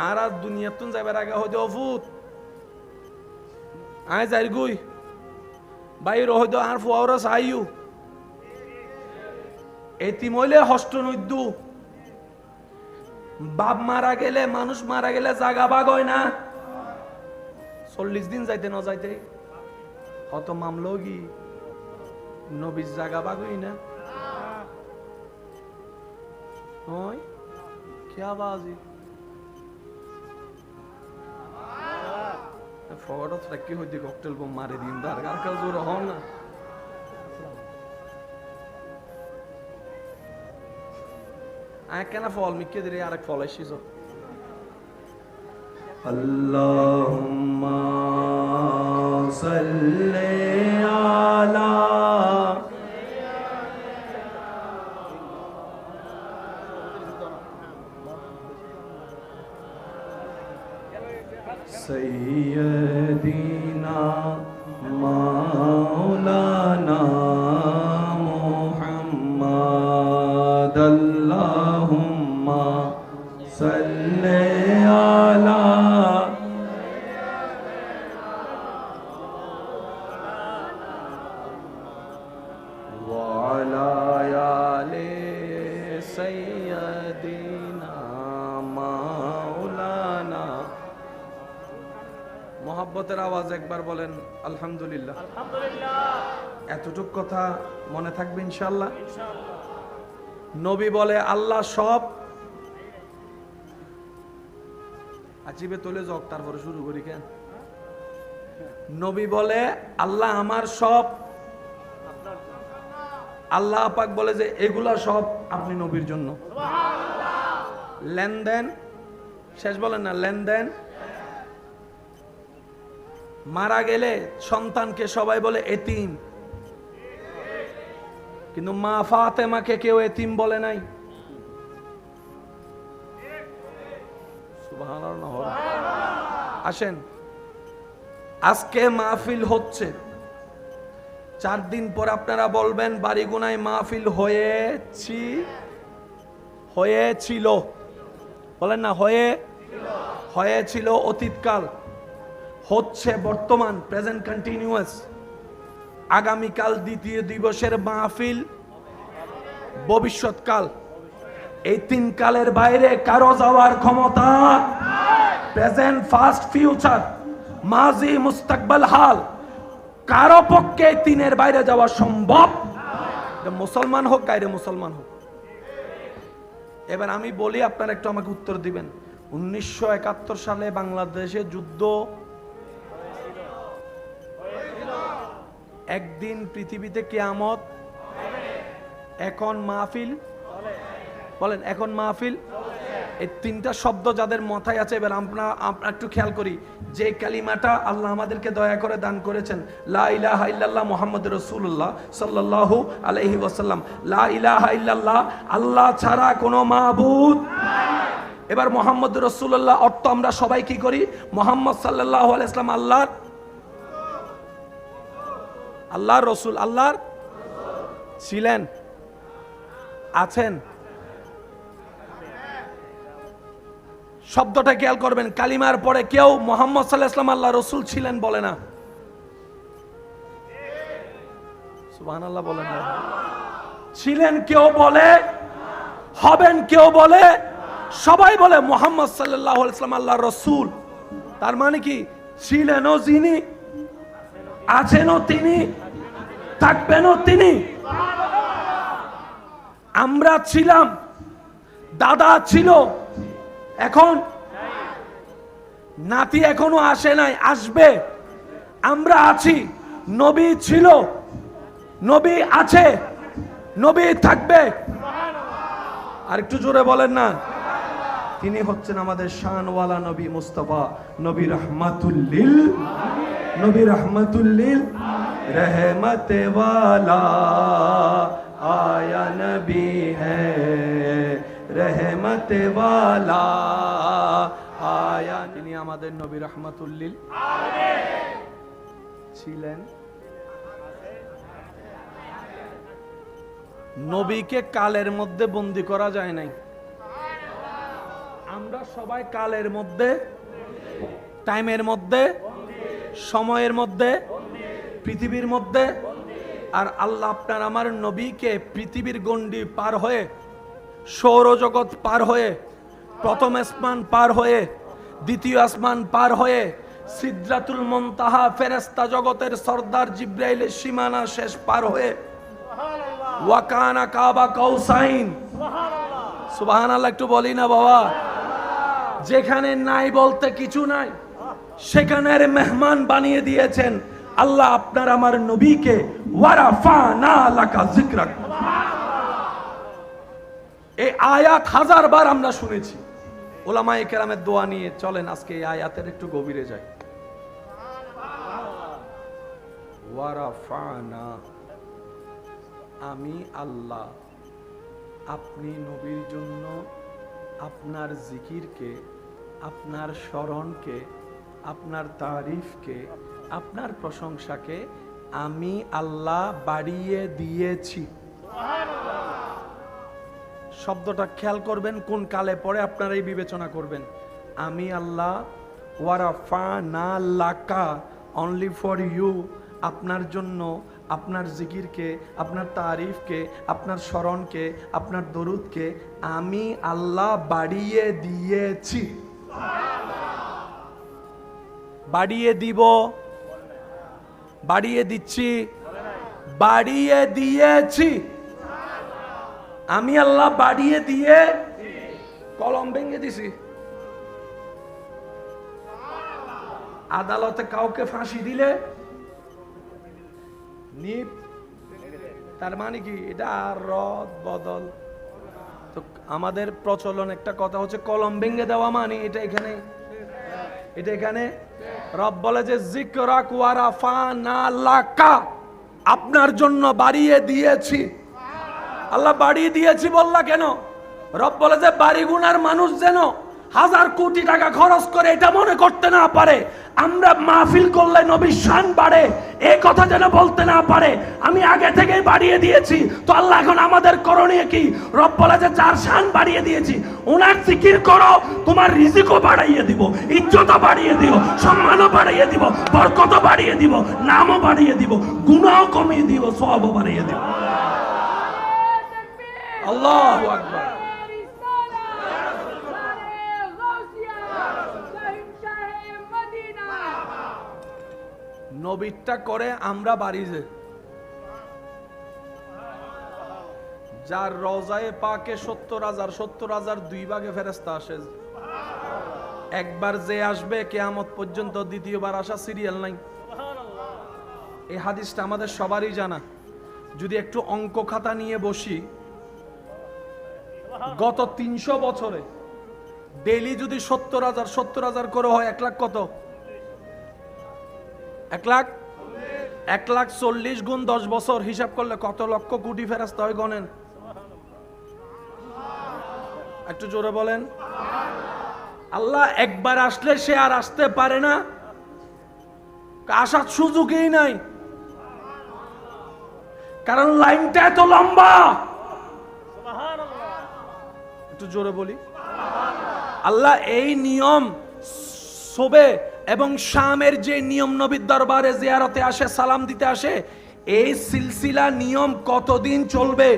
আর আজ দুনিয়াতুন যাবার আগে হয়তো অফুত আয় যাই গুই বাইর হয়তো আর ফুয়াওরা চাইও এতিম হইলে হস্ত নৈদ্যু। বাপ মারা গেলে, মানুষ মারা গেলে জাগা বাগ হয় না, 40 দিন যাইতে ন যাইতে কত মামলো কি নবীর জাগা বাগ হই না হয় কি আওয়াজি ফটো রাখি হইতে ককটেল বোম মারি দিন দার আর কাল জোর হন না। আয় কেন ফল মিকে দিলে আরেক ফল এসেছ। আল্লাহুম্মা সাল্লি আলা সাইয়্যিদিনা মাওলানা মুহাম্মাদ। আল্লাহুম্মা সাল্লি আলা ওয়া আলা আলি সাইয়্যিদিনা মাওলানা। মোহাব্বতের আওয়াজ একবার বলেন আলহামদুলিল্লাহ। এতটুক কথা মনে থাকবে ইনশাআল্লাহ। নবী বলে, আল্লাহ সব আজিবে তোলে যাক, তারপরে শুরু করি কেন। নবী বলে, আল্লাহ আমার সব। আল্লাহ পাক বলে যে এগুলা সব আপনি নবীর জন্য। লেনদেন শেষ বলেন না, লেনদেন। মারা গেলে সন্তানকে সবাই বলে এতিম, কিন্তু মা ফাতেমাকে কেউ এতিম বলে নাই। সুবহানাল্লাহ। আসেন, আজকে মাহফিল হচ্ছে, 4 দিন পর আপনারা বলবেন বাড়িগুনায় মাহফিল হয়েছিল, বলেন না হয়েছিল অতীতকাল, হচ্ছে বর্তমান, প্রেজেন্ট কন্টিনিউয়াস। আগামীকাল দ্বিতীয় দিবসের মাহফিল ভবিষ্যৎকাল। এই 3 কালের বাইরে কারো যাওয়ার ক্ষমতা, প্রেজেন্ট ফাস্ট ফিউচার, মাজি মুস্তাকবাল হাল, কারো পক্ষে 3-এর বাইরে যাওয়া সম্ভব, মুসলমান হোক গায়রে মুসলমান হোক। এবার আমি বলি, আপনারা একটু আমাকে উত্তর দিবেন। 1971 সালে বাংলাদেশে যুদ্ধ, একদিন পৃথিবীতে কিয়ামত, এখন মাহফিল, বলেন এখন মাহফিল। এই 3টা শব্দ যাদের মাথায় আছে, এবার আমরা একটু খেয়াল করি যে কালিমাটা আল্লাহ আমাদেরকে দয়া করে দান করেছেন, লা ইলাহা ইল্লাল্লাহ মুহাম্মাদুর রাসূলুল্লাহ সাল্লাল্লাহু আলাইহি ওয়াসাল্লাম। লা ইলাহা ইল্লাল্লাহ, আল্লাহ ছাড়া কোনো মাবুদ। এবার মুহাম্মাদুর রাসূলুল্লাহ অর্থ আমরা সবাই কি করি? মুহাম্মদ সাল্লাল্লাহু আলাইহি ওয়াসাল্লাম আল্লাহর রসুল, আল্লাহর ছিলেন, আছেন, শব্দটা খেয়াল করবেন, কালিমার পরে কেউ মুহাম্মদ সাল্লাল্লাহু আলাইহি ওয়াসাল্লাম আল্লাহ রাসূল ছিলেন বলে না। সুবহানাল্লাহ বলেন না। ছিলেন কেউ বলে, হবেন কেউ বলে, সবাই বলে মুহাম্মদ সাল্লাল্লাহু আলাইহি ওয়াসাল্লাম আল্লাহর রাসূল। তার মানে কি? ছিলেনও যিনি, আছেনও তিনি, থাকবেনও তিনি। আমরা ছিলাম, দাদা ছিল, এখন নাতি এখনো আসে নাই, আসবে। আমরা আছি, নবী ছিল, নবী আছে, নবী থাকবে। আর একটু জোরে বলেন না। তিনি হচ্ছেন আমাদের শানওয়ালা নবী মুস্তাফা, নবী রাহমাতুল লিল, নবী রাহমাতুল লিল, रहमत वाला आया नबी है, रहमत वाला आया। তিনি আমাদের নবী রাহমাতুল লিল ছিলেন। নবীকে কালের মধ্যে বন্দী করা যায় নাই। আমরা সবাই কালের মধ্যে, টাইমের মধ্যে, সময়ের মধ্যে, পৃথিবীর মধ্যে। আর আল্লাহ আপনার আমার নবীকে পৃথিবীর গণ্ডি পার হয়ে, সৌরজগৎ পার হয়ে, প্রথম আসমান পার হয়ে, দ্বিতীয় আসমান পার হয়ে, সিদরাতুল মুনতাহা ফেরেশতা জগতের সরদার জিবরাইলের সীমানা শেষ পার হয়ে, ওয়াকানা কাবা কাউসাইন, সুবহানাল্লাহ একটু বলি না বাবা। যেখানে নাই বলতে কিছু নাই, সেখানের মেহমান বানিয়ে দিয়েছেন আল্লাহ আপনার আমার নবীকে। ওয়ারাফানা লাকা যিকরাক, এই আয়াত হাজারবার আমরা শুনেছি। উলামায়ে কেরামের দোয়া নিয়ে চলেন আজকে এই আয়াতের একটু গভীরে যাই। ওয়ারাফানা, আমি আল্লাহ আপনি নবীর জন্য আপনার জিকিরকে, আপনার স্মরণকে, আপনার তারিফকে, আপনার প্রশংসাকে আমি আল্লাহ বাড়িয়ে দিয়েছি। শব্দটা খেয়াল করবেন, কোন কালে পড়ে আপনারাই বিবেচনা করবেন। আমি আল্লাহ ওয়ারাফানা লাকা, অনলি ফর ইউ, আপনার জন্য আপনার জিকিরকে, আপনার তারিফকে, আপনার স্মরণকে, আপনার দরুদকে আমি আল্লাহ বাড়িয়ে দিয়েছি। বাড়িয়ে দিব, বাড়িয়ে দিচ্ছি, বাড়িয়ে দিয়েছি। আমি আল্লাহ বাড়িয়ে দিয়ে কলম ভেঙে দিছি। আদালতে কাউকে ফাঁসি দিলে নিপ, তার মানে কি? এটা আর রদ বদল। তো আমাদের প্রচলন একটা কথা হচ্ছে কলম ভেঙে দেওয়া, মানে এটা এখানে, এটা এখানে। রব বলে যে যিকরাক ওয়ারাফানা লাকা, আপনার জন্য বাড়িয়ে দিয়েছি। আল্লাহ বাড়িয়ে দিয়েছি বললা কেন? রব বলে যে বাড়ি গুনার মানুষ যেন হাজার কোটি টাকা খরচ করে এটা মনে করতে না পারে আমরা মাহফিল করলে নবীর শান বাড়ে, এই কথা যেন বলতে না পারে। আমি আগে থেকেই বাড়িয়ে দিয়েছি। তো আল্লাহ এখন আমাদের করণীয় কি? রব বলে যে যার শান বাড়িয়ে দিয়েছি ওনার জিকির করো, তোমার রিজিকও বাড়িয়ে দিব, ইজ্জতও বাড়িয়ে দিব, সম্মানও বাড়িয়ে দিব, বরকতও বাড়িয়ে দিব, নামও বাড়িয়ে দিব, গুনাহও কমিয়ে দিব, সওয়াবও বাড়িয়ে দিব। আল্লাহু আকবার। নবীরটা করে আমরা বাড়ি যে, যার রওজায়ে পাকে 70,000 দুই ভাগে ফেরেশতা আসে। একবার যে আসবে কিয়ামত পর্যন্ত, দ্বিতীয়বার আসা সিরিয়াল নাই। এই হাদিসটা আমাদের সবারই জানা। যদি একটু অঙ্ক খাতা নিয়ে বসি, গত 300 বছরে ডেইলি যদি 70,000 করে হয়, 1 লাখ কত? 1,40,000 গুণ 10 বছর হিসাব করলে কত লক্ষ কোটি ফেরেশতা হয় গণেন। একটু জোরে বলেন। আল্লাহ একবার আসলে সে আর আসতে পারে না, আসার সুযোগই নাই, কারণ লাইনটা এত লম্বা। একটু জোরে বলি। আল্লাহ এই নিয়ম সোবে এবং শামের যে নিয়ম নবীর দরবারে জিয়ারতে আসে, সালাম দিতে আসে, এই সিলসিলা নিয়ম কতদিন চলবে?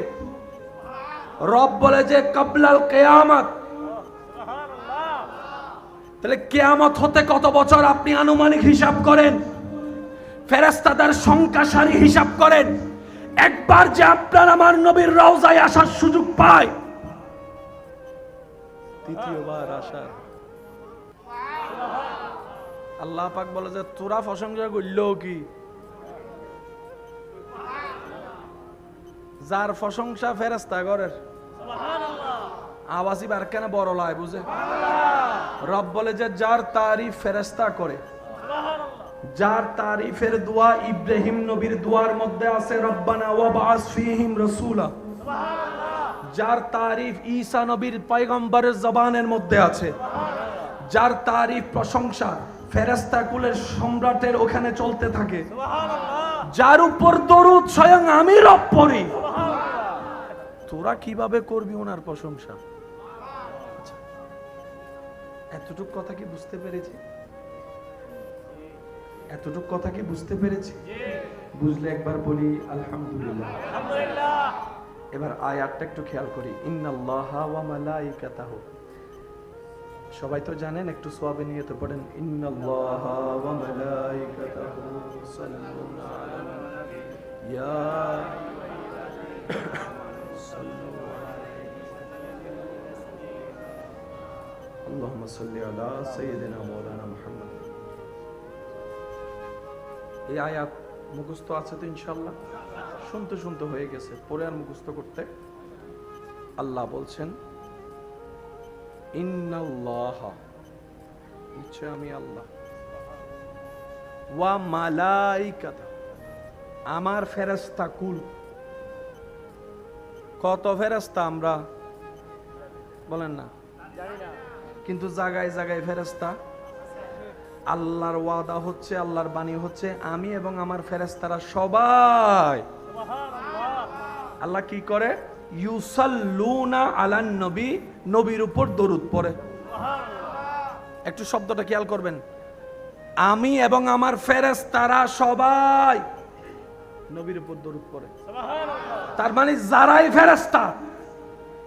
রব বলে যে কাবলাল কিয়ামত। তাহলে কিয়ামত হতে কত বছর আপনি আনুমানিক হিসাব করেন, ফেরেশতাদের সংখ্যা সারি হিসাব করেন। একবার যে আপনার আমার নবীর রওজায় আসার সুযোগ পায়, দ্বিতীয়বার আসার আল্লাহ পাক বলে যে তোরা প্রশংসা করলেও কি, যার প্রশংসা ফেরেশতা করেন আওয়াজই বার কেন বড় লাই বুঝে। রব বলে যে যার তারিফ ফেরেশতা করে, যার তারিফের দোয়া ইব্রাহিম নবীর দোয়ার মধ্যে আছে রব্বানা ওয়াবআস ফীহিম রাসূলা, যার তারিফ ঈসা নবীর পয়গম্বরের জবানের মধ্যে আছে, যার তারিফ প্রশংসা ফেরেশতা কুলের সম্রাটের ওখানে চলতে থাকে, যার উপর দরুদ স্বয়ং আমি রব পড়ি, তোরা কিভাবে করবি ওনার প্রশংসা? এতটুক কথা কি বুঝতে পেরেছি? এতটুক কথা কি বুঝতে পেরেছি? বুঝলে একবার বলি আলহামদুলিল্লাহ। এবার আয়াতটা একটু খেয়াল করি, ইন্নাল্লাহা ওয়া মালাইকাতাহু। সবাই তো জানেন, একটু সওয়াবে নিয়তে পড়েন, ইন্নাল্লাহা ওয়া মালাইকাতাহু ইউসাল্লুনা আলান নবী ইয়া আল্লাহুম্মা সাল্লি আলা সাইয়্যিদিনা মাওলানা মুহাম্মদ। এই আয়াত মুখস্থ আছে তো ইনশাআল্লাহ? শুনতে শুনতে হয়ে গেছে, পরে আর মুখস্থ করতে। আল্লাহ বলছেন ইন্নাল্লাহা, নিশ্চয় আমি আল্লাহ, ওয়া মালাইকাতা, আমার ফেরেশতা কুল। কত ফেরেশতা আমরা বলেন না, কিন্তু জায়গায় জায়গায় ফেরেশতা। আল্লাহর ওয়াদা হচ্ছে, আল্লাহর বাণী হচ্ছে, আমি এবং আমার ফেরেশতারা সবাই, আল্লাহ কি করে, ইউসাল্লুনা আলান নবী, নবীর উপর দরুদ পড়ে। একটু শব্দটা খেয়াল করবেন, আমি এবং আমার ফেরেশতারা সবাই নবীর উপর দরুদ পড়ে। তার মানে যারাই ফেরেশতা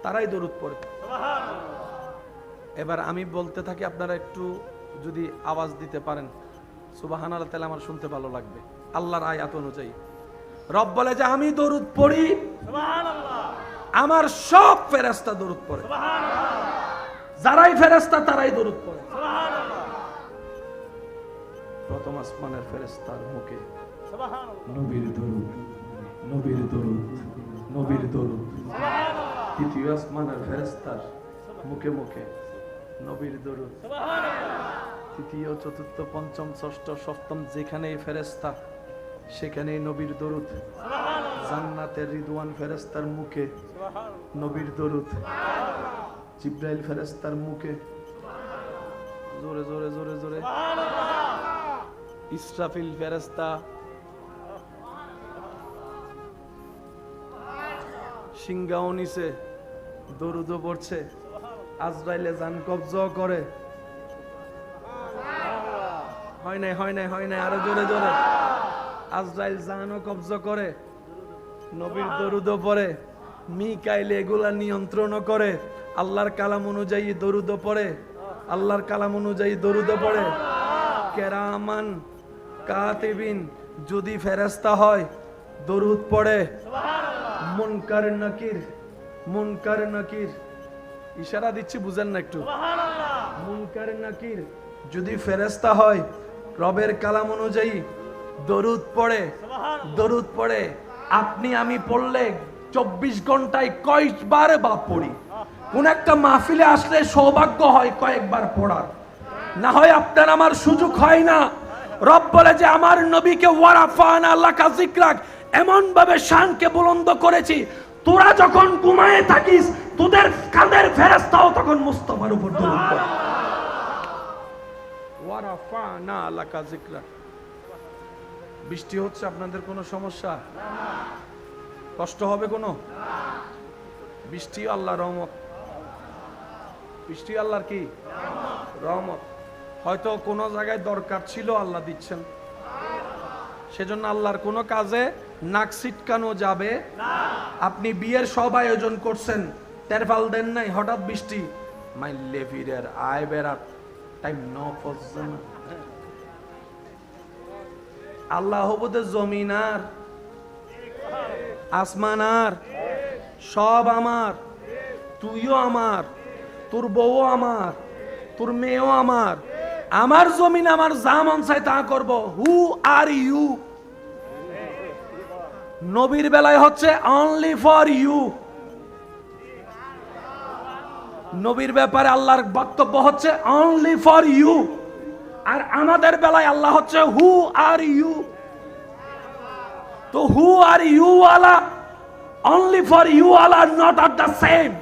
তারাই দরুদ পড়ে। এবার আমি বলতে থাকি, আপনারা একটু যদি আওয়াজ দিতে পারেন সুবহানাল্লাহ, তাহলে আমার শুনতে ভালো লাগবে। আল্লাহর আয়াত অনুযায়ী রব বলে যে আমি দরুদ পড়ি, সুবহানাল্লাহ, আমার সব ফেরেশতা দরুদ পড়ে, সুবহানাল্লাহ, যারাই ফেরেশতা তারাই দরুদ পড়ে, সুবহানাল্লাহ। প্রথম আসমানের ফেরেশতার মুখে সুবহানাল্লাহ নবীর দরুদ, নবীর দরুদ, নবীর দরুদ, সুবহানাল্লাহ। দ্বিতীয় আসমানের ফেরেশতার মুখে মুখে নবীর দরুদ, সুবহানাল্লাহ। তৃতীয়, চতুর্থ, পঞ্চম, ষষ্ঠ, সপ্তম যেখানেই ফেরেশতা সেখানেই নবীর দরুদ, সুবহানাল্লাহ। জান্নাতের রিদওয়ান ফেরেশতার মুখে নবীর দরুদ, সুবহানাল্লাহ। জিবরাইল ফেরেশতার মুখে, জোরে জোরে জোরে জোরে, সুবহানাল্লাহ। ইসরাফিল ফেরেশতা, সিংহাও নিচে দরুদও পড়ছে, আজরাইলে জান কবজা করে, হয় নাই হয় নাই হয় নাই, আরো জোরে জোরে, আজরাইল জানও কবজা করে, নবীর দরুদও পড়ে, মিকাইল এগুলা নিয়ন্ত্রণও করে, আল্লাহর কালাম অনুযায়ী দরুদও পড়ে, আল্লাহর কালাম অনুযায়ী দরুদও পড়ে। কেরামান কাতিবিন যদি ফেরেশতা হয় দরুদ পড়ে, মুনকার নাকির, মুনকার নাকির, ইশারা দিচ্ছি বুঝেন না একটু, মুনকার নাকির যদি ফেরেশতা হয় রবের কালাম অনুযায়ী দরুদ পড়ে, দরুদ পড়ে। আপনি আমি পড়লে 24 ঘন্টায় কয়েকবার বা পড়ি, কোন একটা মাহফিলে আসলে সৌভাগ্য হয় কয়েকবার পড়ার, না হয় আপনার আমার সুযোগ হয় না। রব বলে যে আমার নবীকে ওয়ারাফানা লাকা যিকরাক, এমন ভাবে শানকে বুলন্দ করেছি, তোরা যখন ঘুমায়ে থাকিস তোদের কাঁধের ফেরেশতাও তখন মুস্তাফার উপর দরুদ পড়ে। ওয়ারাফানা লাকা যিকরাক। বৃষ্টি হচ্ছে, আপনাদের কোনো সমস্যা, কষ্ট হবে কোনো? বৃষ্টি আল্লাহর রহমত। বৃষ্টি আল্লাহর কি রহমত। হয়তো কোনো জায়গায় দরকার ছিল, আল্লাহ দিচ্ছেন। সেজন্য আল্লাহর কোনো কাজে নাক ছিটকানো যাবে না। আপনি বিয়ের সব আয়োজন করছেন, তেরফাল দেন নাই, হঠাৎ বৃষ্টি, মাইলে ফিরের আয় বেড়ার টাইম ন পড়ছে না। আল্লাহ হবুদের জমিন আর আসমান আর সব আমার, তুইও আমার, তোর বউও আমার, তোর মেয়েও আমার। আমার জমিন আমার যা মন চাই তা করব। হু আর ইউ? নবীর বেলায় হচ্ছে অনলি ফর ইউ। নবীর ব্যাপারে আল্লাহর বক্তব্য হচ্ছে অনলি ফর ইউ, আর আমাদের বেলায় আল্লাহ হচ্ছে হু আর ইউ। তো হু আর ইউ ওয়ালা, অনলি ফর ইউ ওয়ালা not are the same.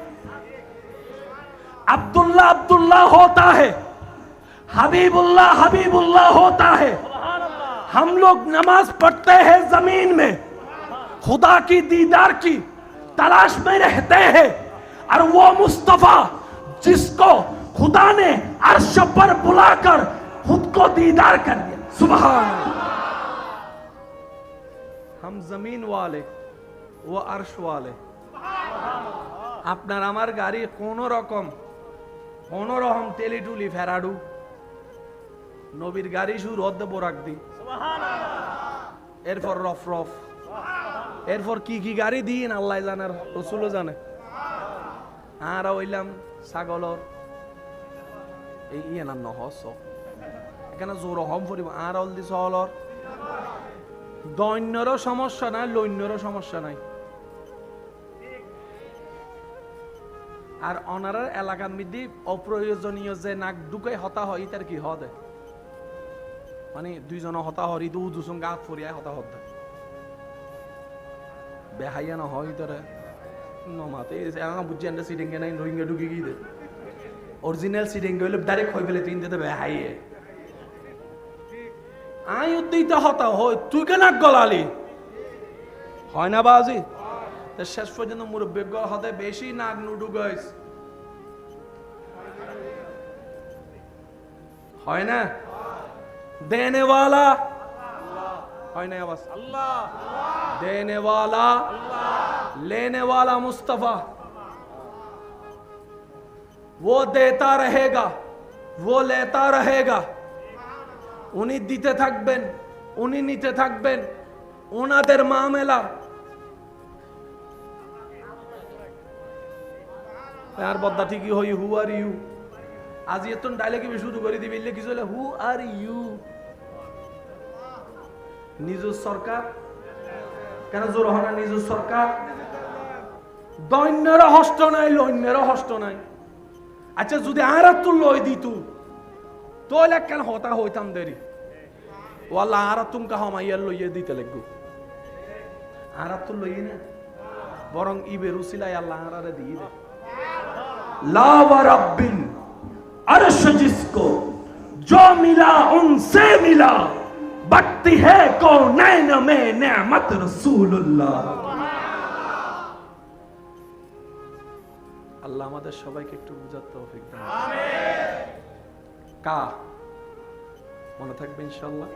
Abdullah Abdullah होता है, हबीबुल्लाह हबीबुल्लाह होता है। हम लोग नमाज पढ़ते हैं जमीन में, खुदा की दीदार की तलाश में रहते हैं, और वो मुस्तफा जिसको खुदा ने अर्श पर बुलाकर खुद को दीदार कर दिया। सुभान अल्लाह। हम जमीन वाले, वो अर्श वाले। আপনার আমার গাড়ি কোন রকম টেলি টুলি ফেরাডু, নবীর গাড়ি শুরু হদ্দে বোরাক দি, এরপর রফ রফ, এরপর কি কি গাড়ি দিন আল্লাহ জানার, রসুলও জানে। আর ওইলাম ছাগলর এই ইয়ে না নহস, এখানে জোর হম ফুরিব। আর অল দি চহলর দৈন্যরও সমস্যা নাই, লৈন্যরও সমস্যা নাই। আর অনারার এলাকার মধ্যে অপ্রয়োজনীয় যে নাক ঢুকাই হতা হয়, তার কি হদে মানে দুইজন হতা হরি দু দুসং গাত ফরিয়ায় হতা হদ বেহাইয়া না হয় তারে নমাতে বুঝছি আন্ডা সিটিং নাই, রোহিঙ্গা ঢুকে গিয়ে দে অরিজিনাল সিটিং গেলে ডাইরেক্ট হয়ে গেলে তিন যেতে বেহাইয়ে আই উদ্দিতে হতা হয়, তুই কে নাক গলালি হয় না বাজি। শেষ পর্যন্ত মুরব্বী হতে বেশি নাক নুডু গাইস হয় না। দেনে वाला হয় না আওয়াজ আল্লাহ, দেনে वाला अल्लाह, लेने वाला मुस्तफा। वो देता रहेगा, वो लेता रहेगा। উনি দিতে থাকবেন, উনি নিতে থাকবেন। ওনাদের মামলা আর বদ্দা ঠিকই হই হু আর ইউ। আজ এত ডাইলে কি শুরু করে দিবি কিছু হলে হু আর ইউ। নিজ সরকার কেন জোর হয় না? নিজ সরকার দৈন্যের হস্ত নাই, লৈন্যের হস্ত নাই। আচ্ছা যদি আর তুই লই দিত তোলে কেন হতা হইতাম দেরি। ওয়াল্লাহ আর তুমি কাহ মাইয়ার লইয়ে দিতে লাগবো। আর তুই লইয়ে না, বরং ইবে রুসিলাই আল্লাহ আরে দিয়ে দে। ला व रब्बिल अर्श जिसको जो मिला उनसे मिला, बकती है कौनैन में नेमत रसूलुल्लाह। আল্লাহ আমাদের সবাইকে একটু বুঝার তৌফিক দান। আমিন। কা মনে থাকবে ইনশাআল্লাহ।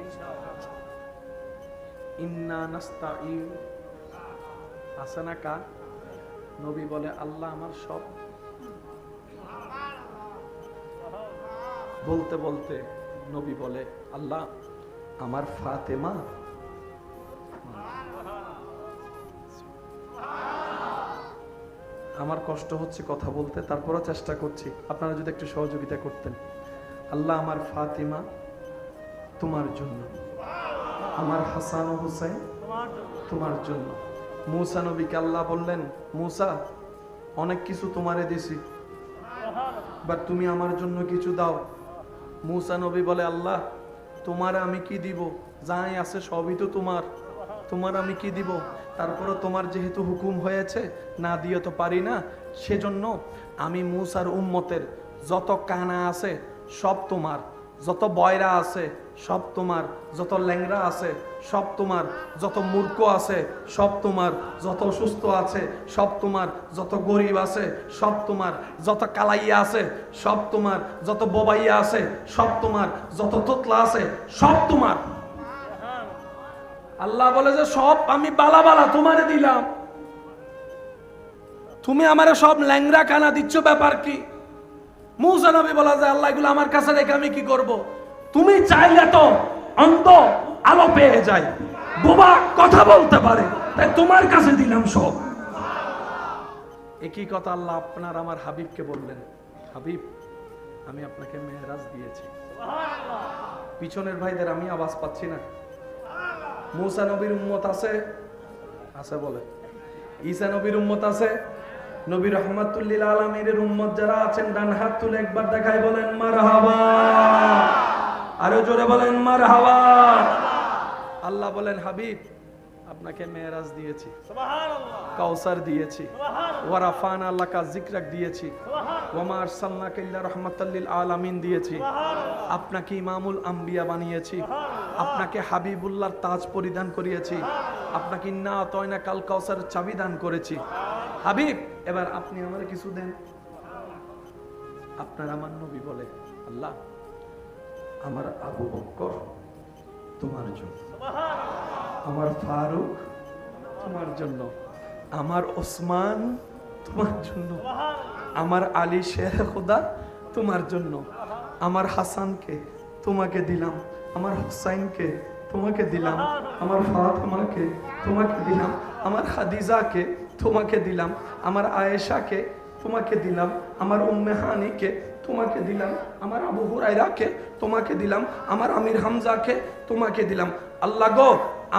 ইন্না নাস্তাঈন আসনা কা নবী বলে আল্লাহ আমার সব। বলতে বলতে নবী বলে আল্লাহ আমার ফাতেমা। আমার কষ্ট হচ্ছে কথা বলতে, তারপরও চেষ্টা করছি, আপনারা যদি একটু সহযোগিতা করতেন। আল্লাহ আমার ফাতেমা তোমার জন্য, আমার হাসান ও হুসাইন তোমার জন্য। মুসা নবীকে আল্লাহ বললেন মুসা অনেক কিছু তোমারে দিছি, বাট তুমি আমার জন্য কিছু দাও। মুসা নবী বলে আল্লাহ তোমার আমি কি দিব, যাই আছে সবই তো তোমার, তোমার আমি কি দিব। তারপরে তোমার যেহেতু হুকুম হয়েছে না দিয়ে তো পারি না, সেজন্য আমি মুসার উম্মতের যত কানা আছে সব তোমার, যত বয়রা আছে সব তোমার, যত ল্যাংরা আছে সব তোমার, যত মূর্খ আছে সব তোমার, যত অসুস্থ আছে সব তোমার, যত গরিব আছে সব তোমার, যত কালাইয়া আছে সব তোমার, যত বোবাইয়া আছে সব তোমার, যত তোতলা আছে সব তোমার। আল্লাহ বলে যে সব আমি বালা বালা তোমারে দিলাম, তুমি আমারে সব ল্যাংরা কানা দিচ্ছ, ব্যাপার কি? মুসা নবী বলা যায় আল্লাহ এগুলো আমার কাছে রেখে আমি কি করব? তুমি চাইলে তো অন্ধ আলো পেয়ে যায়, বোবা কথা বলতে পারে, তাই তোমার কাছে দিলাম সব। একই কথা আল্লাহ আপনার আমার হাবিবকে বললেন, হাবিব আমি আপনাকে মেহরাজ দিয়েছি। পিছনের ভাইদের আমি আওয়াজ পাচ্ছি না। মুসা নবীর উম্মত আছে, আছে বলে। ঈসা নবীর উম্মত আছে, নবী রাহমাতুল লিল আলামিনের উম্মত যারা আছেন ডান হাত তুলে একবার দেখায় বলেন মারহাবা, আরো জোরে বলেন মারহাবা। আল্লাহ বলেন হাবিব আপনাকে মেরাজ দিয়েছি, সুবহানাল্লাহ, কাউসার দিয়েছি, ওয়া রাফানা লাকা যিকরাক দিয়েছি, ওয়া মা আরসালনাকা ইল্লা রাহমাতাল লিল আলামিন দিয়েছি, আপনাকে ইমামুল আম্বিয়া বানিয়েছি, আপনাকে হাবিবুল্লাহর তাজ পরিধান করিয়েছি, আপনাকে ইন্না আতাইনা কাল কাউসারের চাবি দান করেছি। হাবিব এবার আপনি আমারে কিছু দেন। আপনার আমার নবী বলে আল্লাহ আমার আবু বকর তোমার জন্য, আমার ফারুক তোমার জন্য, আমার ওসমান তোমার জন্য, আমার আলী শের খোদা তোমার জন্য, আমার হাসানকে তোমাকে দিলাম, আমার হুসাইনকে তোমাকে দিলাম, আমার ফাতেমাকে তোমাকে দিলাম, আমার খাদিজাকে তোমাকে দিলাম, আমার আয়েশাকে তোমাকে দিলাম, আমার উম্মে হানিকে তোমাকে দিলাম, আমার আবু হুরায়রাকে তোমাকে দিলাম, আমার আমির হামজাকে তোমাকে দিলাম। আল্লাহ গো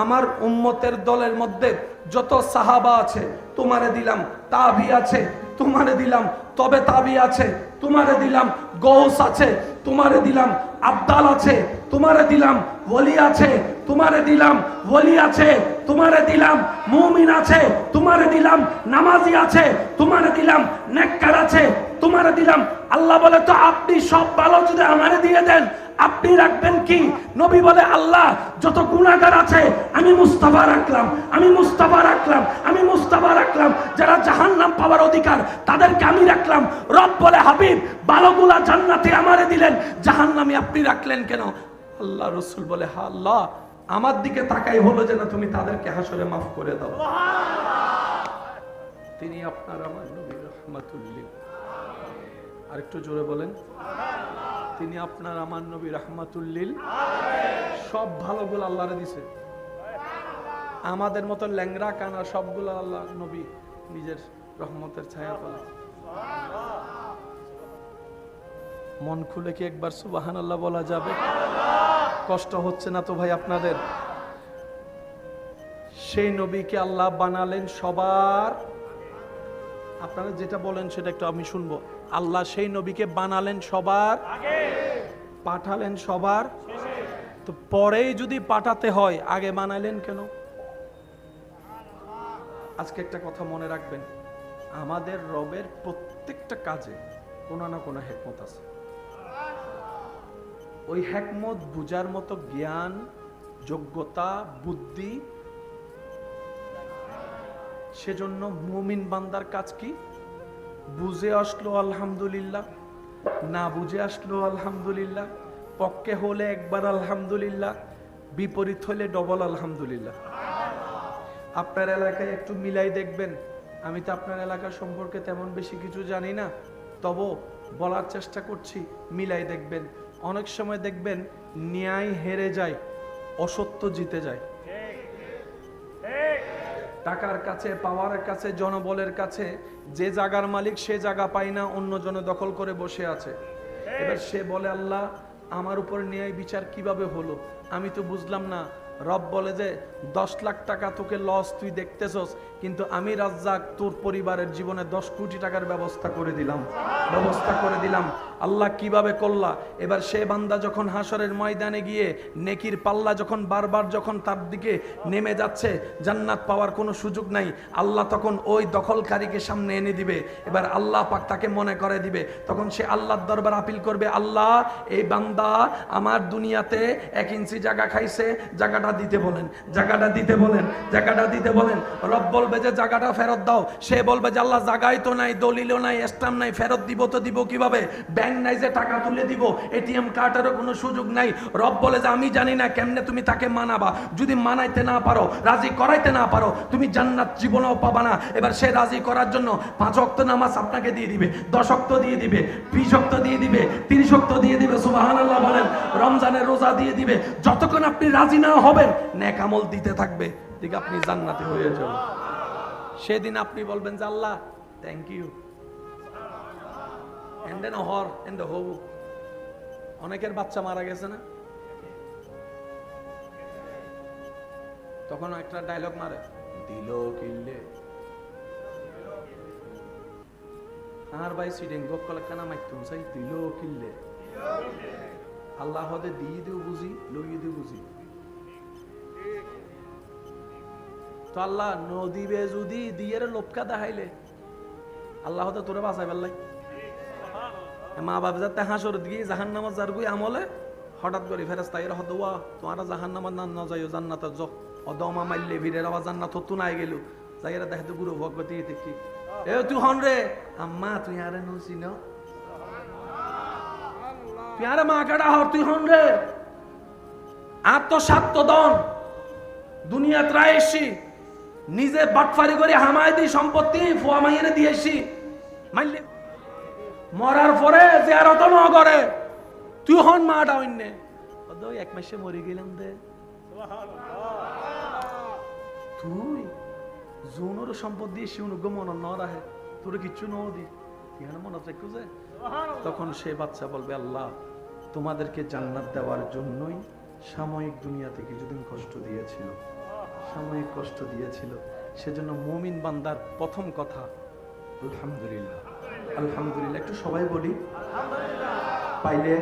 আমার উম্মতের দলের মধ্যে যত সাহাবা আছে তোমারে দিলাম, তাবি আছে তোমারে দিলাম, তবে তাবি আছে তোমারে দিলাম, গৌস আছে তোমারে দিলাম, আব্দাল আছে তোমারে দিলাম, ওলি আছে তোমারে দিলাম, ওলি আছে তোমারে দিলাম, মুমিন আছে তোমারে দিলাম, নামাজি আছে তোমারে দিলাম, নেককার আছে তোমারে দিলাম। আল্লাহ বলে তো আপনি সব ভালো যদি আমারে দিয়ে দেন আপনি রাখবেন কি? নবী বলে আল্লাহ যত গুনাহগার আছে আমি মুস্তাফা রাখলাম, আমি মুস্তাফা রাখলাম, আমি মুস্তাফা রাখলাম, যারা জাহান্নাম পাওয়ার অধিকার তাদেরকে আমি রাখলাম। রব বলে হাবিব ভালোগুলা জান্নাতে আমারে দিলেন, জাহান্নামে আপনি রাখলেন কেন? আল্লাহ রাসূল বলে হ্যাঁ আল্লাহ আমার দিকে তাকাই হলো যেন তুমি তাদেরকে হাসরে মাফ করে দাও। তিনি আপনার আমার নবী রাহমাতুল লিল, আরেকটু জোরে বলেন, তিনি আপনার আমার নবী রাহমাতুল লিল। সব ভালোগুলো আল্লাহরে দিছে, আমাদের মতো ল্যাংরা কানা সবগুলো আল্লাহ নবী নিজের রহমতের ছায়া তলে। মন খুলে কি একবার সুবহানাল্লাহ বলা যাবে? কষ্ট হচ্ছে না তো ভাই আপনাদের? সেই নবীকে আল্লাহ বানালেন সবার, আপনারা যেটা বলেন সেটা একটু আমি শুনবো। আল্লাহ সেই নবীকে বানালেন সবার আগে, পাঠালেন সবার শেষে, তো পরেই যদি পাঠাতে হয় আগে বানালেন কেন? আজকে একটা কথা মনে রাখবেন, আমাদের রবের প্রত্যেকটা কাজে কোনো না কোনো হিকমত আছে। ওই হিকমত বুঝার মতো জ্ঞান, যোগ্যতা, বুদ্ধি, সেজন্য মুমিন বান্দার কাজ কি? বুঝে আসলো আলহামদুলিল্লাহ, না বুঝে আসলো আলহামদুলিল্লাহ, পক্ষে হলে একবার আলহামদুলিল্লাহ, বিপরীত হলে ডবল আলহামদুলিল্লাহ। আপনার এলাকায় একটু মিলাই দেখবেন, আমি তো আপনার এলাকা সম্পর্কে তেমন বেশি কিছু জানি না, তবু বলার চেষ্টা করছি, মিলাই দেখবেন। অনেক সময় দেখবেন ন্যায় হেরে যায়, অসত্য জিতে যায়। টাকার কাছে, পাওয়ারের কাছে, জনবলের কাছে যে জায়গার মালিক সে জায়গা পায় না, অন্য জন দখল করে বসে আছে। এবার সে বলে আল্লাহ আমার উপর ন্যায় বিচার কিভাবে হলো আমি তো বুঝলাম না। রব বলে যে 10 লাখ টাকা তোকে লস তুই দেখতেছস, কিন্তু আমি রাজ্জাক তোর পরিবারের জীবনে 10 কোটি টাকার ব্যবস্থা করে দিলাম। আল্লাহ কিভাবে করলা? এবার সে বান্দা যখন হাসরের ময়দানে গিয়ে নেকির পাল্লা যখন বারবার যখন তার দিকে নেমে যাচ্ছে, জান্নাত পাওয়ার কোনো সুযোগ নাই, আল্লাহ তখন ওই দখলকারীকে সামনে এনে দিবে। এবার আল্লাহ পাক তাকে মনে করে দিবে, তখন সে আল্লাহর দরবার আপিল করবে, আল্লাহ এই বান্দা বান্দা আমার দুনিয়াতে 1 ইঞ্চি জায়গা খাইছে, জায়গাটা দিতে বলেন, জায়গাটা দিতে বলেন, জায়গাটা দিতে বলেন। রব বলবে যে জায়গাটা ফেরত দাও, সে বলবে যে আল্লাহ জায়গাই তো নাই, দলিলও নাই, স্ট্যাম্প নাই, ফেরত দিব তো দিব কিভাবে? ব্যাংক নাই যে টাকা তুলে দিব, এটিএম কার্ডেরও কোনো সুযোগ নাই। রব বলে যে আমি জানি না কেমনে তুমি তাকে মানাবা, যদি মানাইতে না পারো, রাজি করাইতে না পারো, তুমি জান্নাত জীবনেও পাবা না। এবার সে রাজি করার জন্য 5 ওয়াক্ত নামাজ আপনাকে দিয়ে দিবে, 10 ওয়াক্ত দিয়ে দিবে, 20 ওয়াক্ত দিয়ে দিবে, 30 ওয়াক্ত দিয়ে দিবে, সুবহানাল্লাহ বলেন। রমজানের রোজা দিয়ে দিবে। যতক্ষণ আপনি রাজি না হবেন নেক আমল দিতে থাকবে, ঠিক আপনি জান্নাতি হয়ে যাবেন। সেদিন আপনি বলবেন যে আল্লাহ থ্যাংক ইউ, এন্ড দেন হর এন্ড হব। অনেকের বাচ্চা মারা গেছে না, তখন একটা ডায়লগ মারে, দিল কিল্লে আর ভাই সিডিং গপ কলে কানা মাইতুম চাই, দিল কিল্লে আল্লাহ হদে দিয়ে দিও বুঝি, লইয়ে দিও বুঝি। তো আল্লাহ নদীবে যদি দিয়ের লোপকা দেখাইলে আল্লাহ হতে তোরে বাঁচাই পেলাই। মা বাপ যাতে হাসর দিয়ে জাহান নামাজ যার গুই আমলে হঠাৎ করে ফেরেস্তা এর হদওয়া তোমারা জাহান নামাজ না যাইও জান্নাত য অদমা মাইলে ভিড়ের আবার জান্নাত তো নাই গেল যাইরা দেখাতে গুরু ভগবতী দেখি এ তুই হন রে আম্মা তুই আরে নসি না তুই আরে মা কাটা হর তুই হন রে আত্মসাত্যদন দুনিয়া ত্রায়েসি নিজে বাটফারি করে হামায় দি সম্পত্তি ফুয়া মাইরে দিয়েছি মাইলে মরার পরে জিয়ারত ন করে তুই হন মাটা অন্যে ওদ 1 মাসে মরে গেলাম দে তুই জোনর সম্পদ দিয়ে শিউনুগ মন ন রাখে তোর কিচ্ছু ন দি ইহান মনে রাখো যে তখন সে বাচ্চা বলবে আল্লাহ তোমাদেরকে জান্নাত দেওয়ার জন্যই সাময়িক দুনিয়াতে কিছুদিন কষ্ট দিয়েছিল, সাময়িক কষ্ট দিয়েছিল। সেজন্য মুমিন বান্দার প্রথম কথা আলহামদুলিল্লাহ, আলহামদুলিল্লাহ। একটু সবাই বলি পাইলে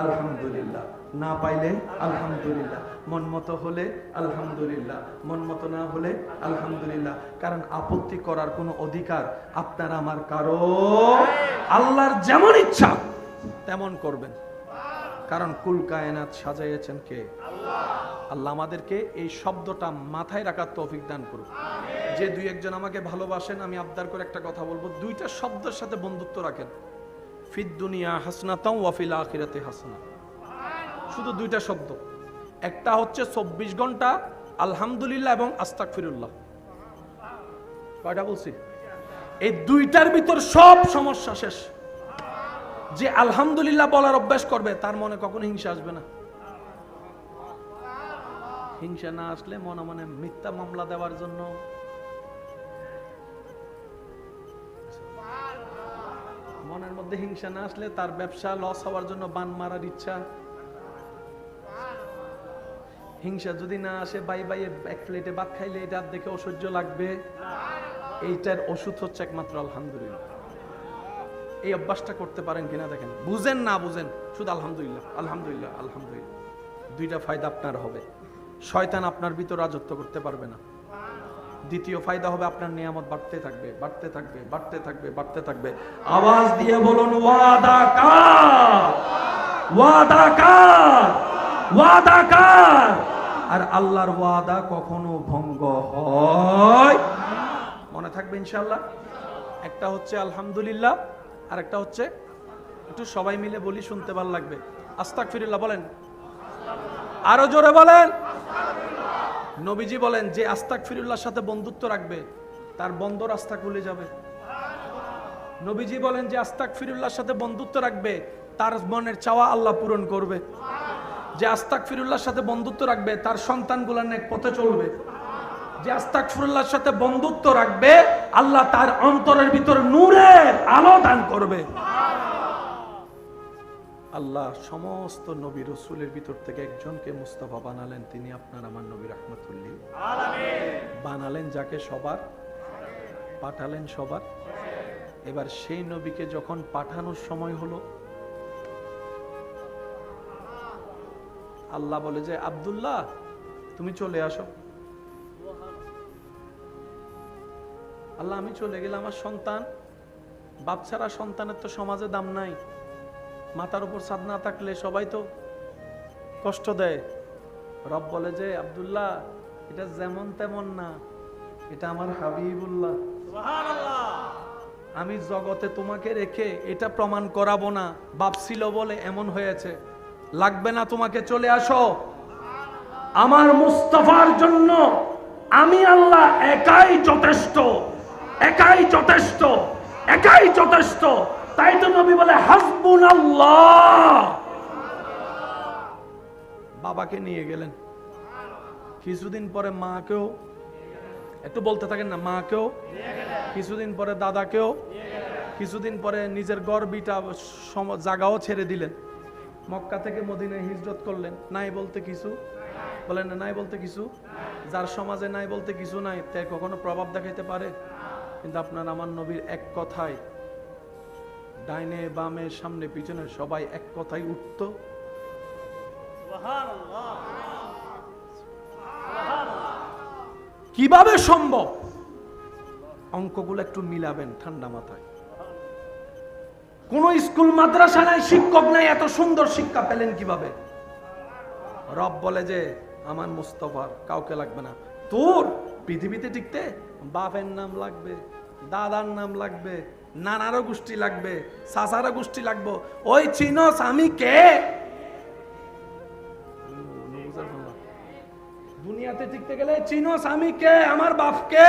আলহামদুলিল্লাহ, না পাইলে আলহামদুলিল্লাহ, মন মতো হলে আলহামদুলিল্লাহ, মন মতো না হলে আলহামদুলিল্লাহ। কারণ আপত্তি করার কোনো অধিকার আপনার আমার কারো, আল্লাহর যেমন ইচ্ছা তেমন করবেন। কারণ কুল কায়নাত সাজাইয়েছেন কে? আল্লাহ আমাদেরকে এই শব্দটা মাথায় রাখার তৌফিক দান করুন। যে 2-1 আমাকে ভালোবাসেন, আমি আবদার করে একটা কথা বলবো, 2টা শব্দের সাথে বন্ধুত্ব রাখেন, ফিদ দুনিয়া হাসনাতাও ওয়া ফিল আখিরাতি হাসনা। শুধু 2টা শব্দ, একটা হচ্ছে 24 ঘন্টা আলহামদুলিল্লাহ এবং আস্তাগফিরুল্লাহ। কয়টা বলছি? এই 2টার ভিতর সব সমস্যা শেষ। যে আলহামদুলিল্লাহ বলার অভ্যাস করবে তার মনে কখনো হিংসা আসবে না। হিংসা না আসলে মনে মনে মিথ্যা মামলা দেওয়ার জন্য, মনের মধ্যে হিংসা না আসলে তার ব্যবসা লস হওয়ার জন্য বান মারার ইচ্ছা, হিংসা যদি না আসে বাই বাই 1 প্লেটে ভাত খাইলে এটা দেখে অসহ্য লাগবে, এইটার ওষুধ হচ্ছে একমাত্র আলহামদুলিল্লাহ। এই অভ্যাসটা করতে পারেন কিনা দেখেন, বুঝেন না বুঝেন, শুধু আলহামদুলিল্লাহ আলহামদুলিল্লাহ আলহামদুলিল্লাহ। 2টা ফায়দা আপনার হবে, শয়তান আপনার ভিতর রাজত্ব করতে পারবে না। দ্বিতীয় ফায়দা হবে আপনার নিয়ামত বাড়তে থাকবে, বাড়তে থাকবে, বাড়তে থাকবে, বাড়তে থাকবে। আওয়াজ দিয়ে বলুন ওয়াদা কার, ওয়াদা কার, ওয়াদা কার। আর আল্লাহর ওয়াদা কখনো ভঙ্গ হয় মনে থাকবে ইনশাআল্লাহ। একটা হচ্ছে আলহামদুলিল্লাহ, আর একটা হচ্ছে একটু সবাই মিলে বলি, শুনতে ভালো লাগবে, আস্তাগফিরুল্লাহ বলেন, আরো জোরে বলেন। নবীজি বলেন যে আস্তাগফিরুল্লাহর সাথে বন্ধুত্ব রাখবে তার বন্ধ রাস্তা খুলে যাবে। নবীজি বলেন যে আস্তাগফিরুল্লাহর সাথে বন্ধুত্ব রাখবে তার মনের চাওয়া আল্লাহ পূরণ করবে। যে আস্তাগফিরুল্লাহর সাথে বন্ধুত্ব রাখবে তার সন্তানগুলো নেক পথে চলবে। যে আস্তাগফিরুল্লাহর সাথে বন্ধুত্ব রাখবে আল্লাহ তার অন্তরের ভিতর নূরের আলো দান করবে। আল্লাহ সমস্ত নবী রাসূলের ভিতর থেকে একজনকে মুস্তাফা বানালেন, তিনি আপনার আমার নবী রাহমাতুল লিল আলামিন বানালেন, যাকে সবার পাঠালেন সবার। এবার সেই নবীকে যখন পাঠানোর সময় হলো, আল্লাহ বলে যে আব্দুল্লাহ তুমি চলে আসো। আল্লাহ আমি চলে গেলে আমার সন্তান, বাপ ছাড়া সন্তানের তো সমাজে দাম নাই, মাথার উপর ছাদ না থাকলে সবাই তো কষ্ট দেয়। রব বলে যে আব্দুল্লাহ এটা যেমন তেমন না, এটা আমার হাবিবুল্লাহ। আমি জগতে তোমাকে রেখে এটা প্রমাণ করাবো না বাপ ছিল বলে এমন হয়েছে, লাগবে না তোমাকে, চলে আসো। আমার মুস্তাফার জন্য আমি আল্লাহ একাই যথেষ্ট, একাই যথেষ্ট, একাই যথেষ্ট। তাই তো নবী বলে হাসবুনাল্লাহ। বাবাকে নিয়ে গেলেন, কিছুদিন পরে মাকেও, একটু বলতে থাকেন না, মাকেও, কিছুদিন পরে দাদাকেও, কিছুদিন পরে নিজের গর্বিটা জায়গাও ছেড়ে দিলেন। মক্কা থেকে মদিনায় হিজরত করলেন। নাই বলতে কিছু বলেন না, নাই বলতে কিছু। যার সমাজে নাই বলতে কিছু নাই, তাই কখনো প্রভাব দেখাইতে পারে? কিন্তু আপনার আমার নবীর এক কথায় ডাইনে বামে সামনে পিছনে সবাই এক কথায় উঠত। কিভাবে সম্ভব? অঙ্কগুলো একটু মিলাবেন ঠান্ডা মাথায়। কোন স্কুল মাদ্রাসা নাই, শিক্ষক নাই, এত সুন্দর শিক্ষা পেলেন কিভাবে? রব বলে যে আমার মুস্তাফার কাউকে লাগবে না। তোর পৃথিবীতে টিকতে বাপের নাম লাগবে, দাদার নাম লাগবে, নানারও গোষ্ঠী লাগবে, চাচারও গোষ্ঠী লাগবে। ওই চিনস আমি কে? দুনিয়াতে টিকতে গেলে চিনস আমি কে, আমার বাপকে।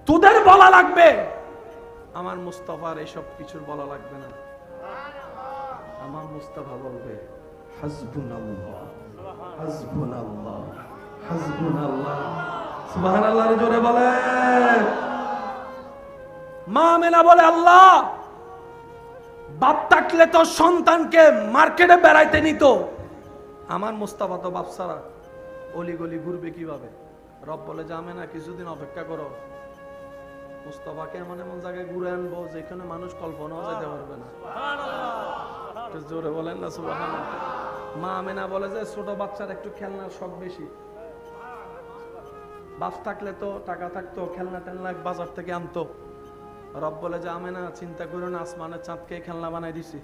তোদের বলা লাগবে, আমার মুস্তাফার এসব কিছুর বলা লাগবে না। আমার মুস্তাফা বলবে হাসবুনাল্লাহ, হাসবুনাল্লাহ, হাসবুনাল্লাহ। সুবহানাল্লাহ জোরে বলে। মা আমেনা বলে আল্লাহ বাপ থাকলে তো সন্তানকে মার্কেটে বেড়াইতে নিত, আমার মুস্তাফা তো বাপ ছাড়া অলি গলি ঘুরবে কিভাবে? রব বলে যে আমেনা কিছুদিন অপেক্ষা করো, মুস্তাফাকে এমন এমন জায়গায় ঘুরে আনবো যেখানে মানুষ কল্পনাও যেতে পারবে না। জোরে বলেন না সুবহানাল্লাহ। মা আমেনা বলে যে ছোট বাচ্চার একটু খেলনার শখ বেশি। বাপ থাকলে তো টাকা থাকতো, খেলনা টেলনা বাজার থেকে আনতো। রব বলে যে আমেনা চিন্তা করো না, আসমানের চাঁদকে খেলনা বানাই দিছি।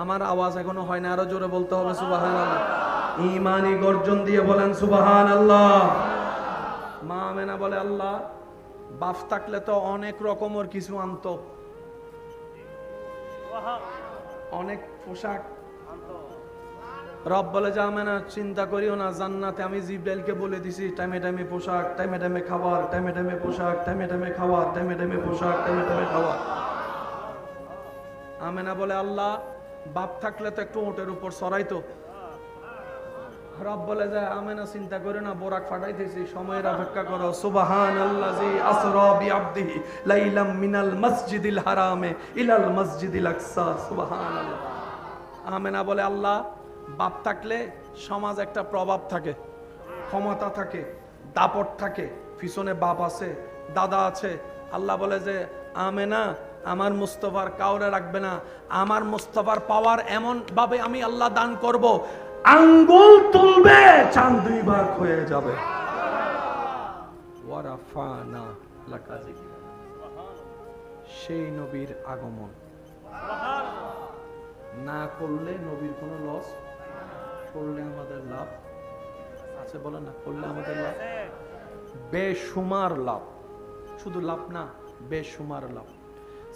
আমার আওয়াজ এখনো হয় না, আরো জোরে বলতে হবে সুবহানাল্লাহ। ঈমানি গর্জন দিয়ে বলেন সুবহানাল্লাহ। মা আমেনা বলে আল্লাহ বাপ থাকলে তো অনেক রকমের কিছু আনতো, অনেক পোশাক। রব বলে যে আমেনা চিন্তা করিও না, জান্নাতে আমি জিব্রাইলকে বলে দিছি টাইমে টাইমে পোশাক, টাইমে টাইমে খাবার, টাইমে টাইমে পোশাক, টাইমে টাইমে খাবার, টাইমে টাইমে পোশাক, টাইমে টাইমে খাবার। আমেনা বলে আল্লাহ বাপ থাকলে তো একটু ওটের উপর সরাইতো। রব বলে যায় আমেনা চিন্তা করে না, বোরাক ফাটাইতেছি, সময়ের অপেক্ষা করো। সুবহানাল্লাযী আসরা বিআবদিহি লাইলাম মিনাল মসজিদিল হারামে ইলাল মসজিদিল আকসা। সুবহানাল্লাহ। আমেনা বলে আল্লাহ বাপ থাকলে সমাজ একটা প্রভাব থাকে, ক্ষমতা থাকে, দাপট থাকে, পিছনে বাপ আছে, দাদা আছে। আল্লাহ বলে যে আমেনা আমার মুস্তাফার কাউরে রাখবে না, আমার মুস্তাফার পাওয়ার এমন ভাবে আমি আল্লাহ দান করব, আঙ্গুল তুলবে চাঁদ দুই ভাগ হয়ে যাবে। ওয়ারাফানা লাকা যিকরা। সেই নবীর আগমন না করলে নবীর কোনো লস, করলে আমাদের লাভ আছে। বলেন না, করলে আমাদের লাভ, বেশুমার লাভ। শুধু লাভ না, বেশুমার লাভ।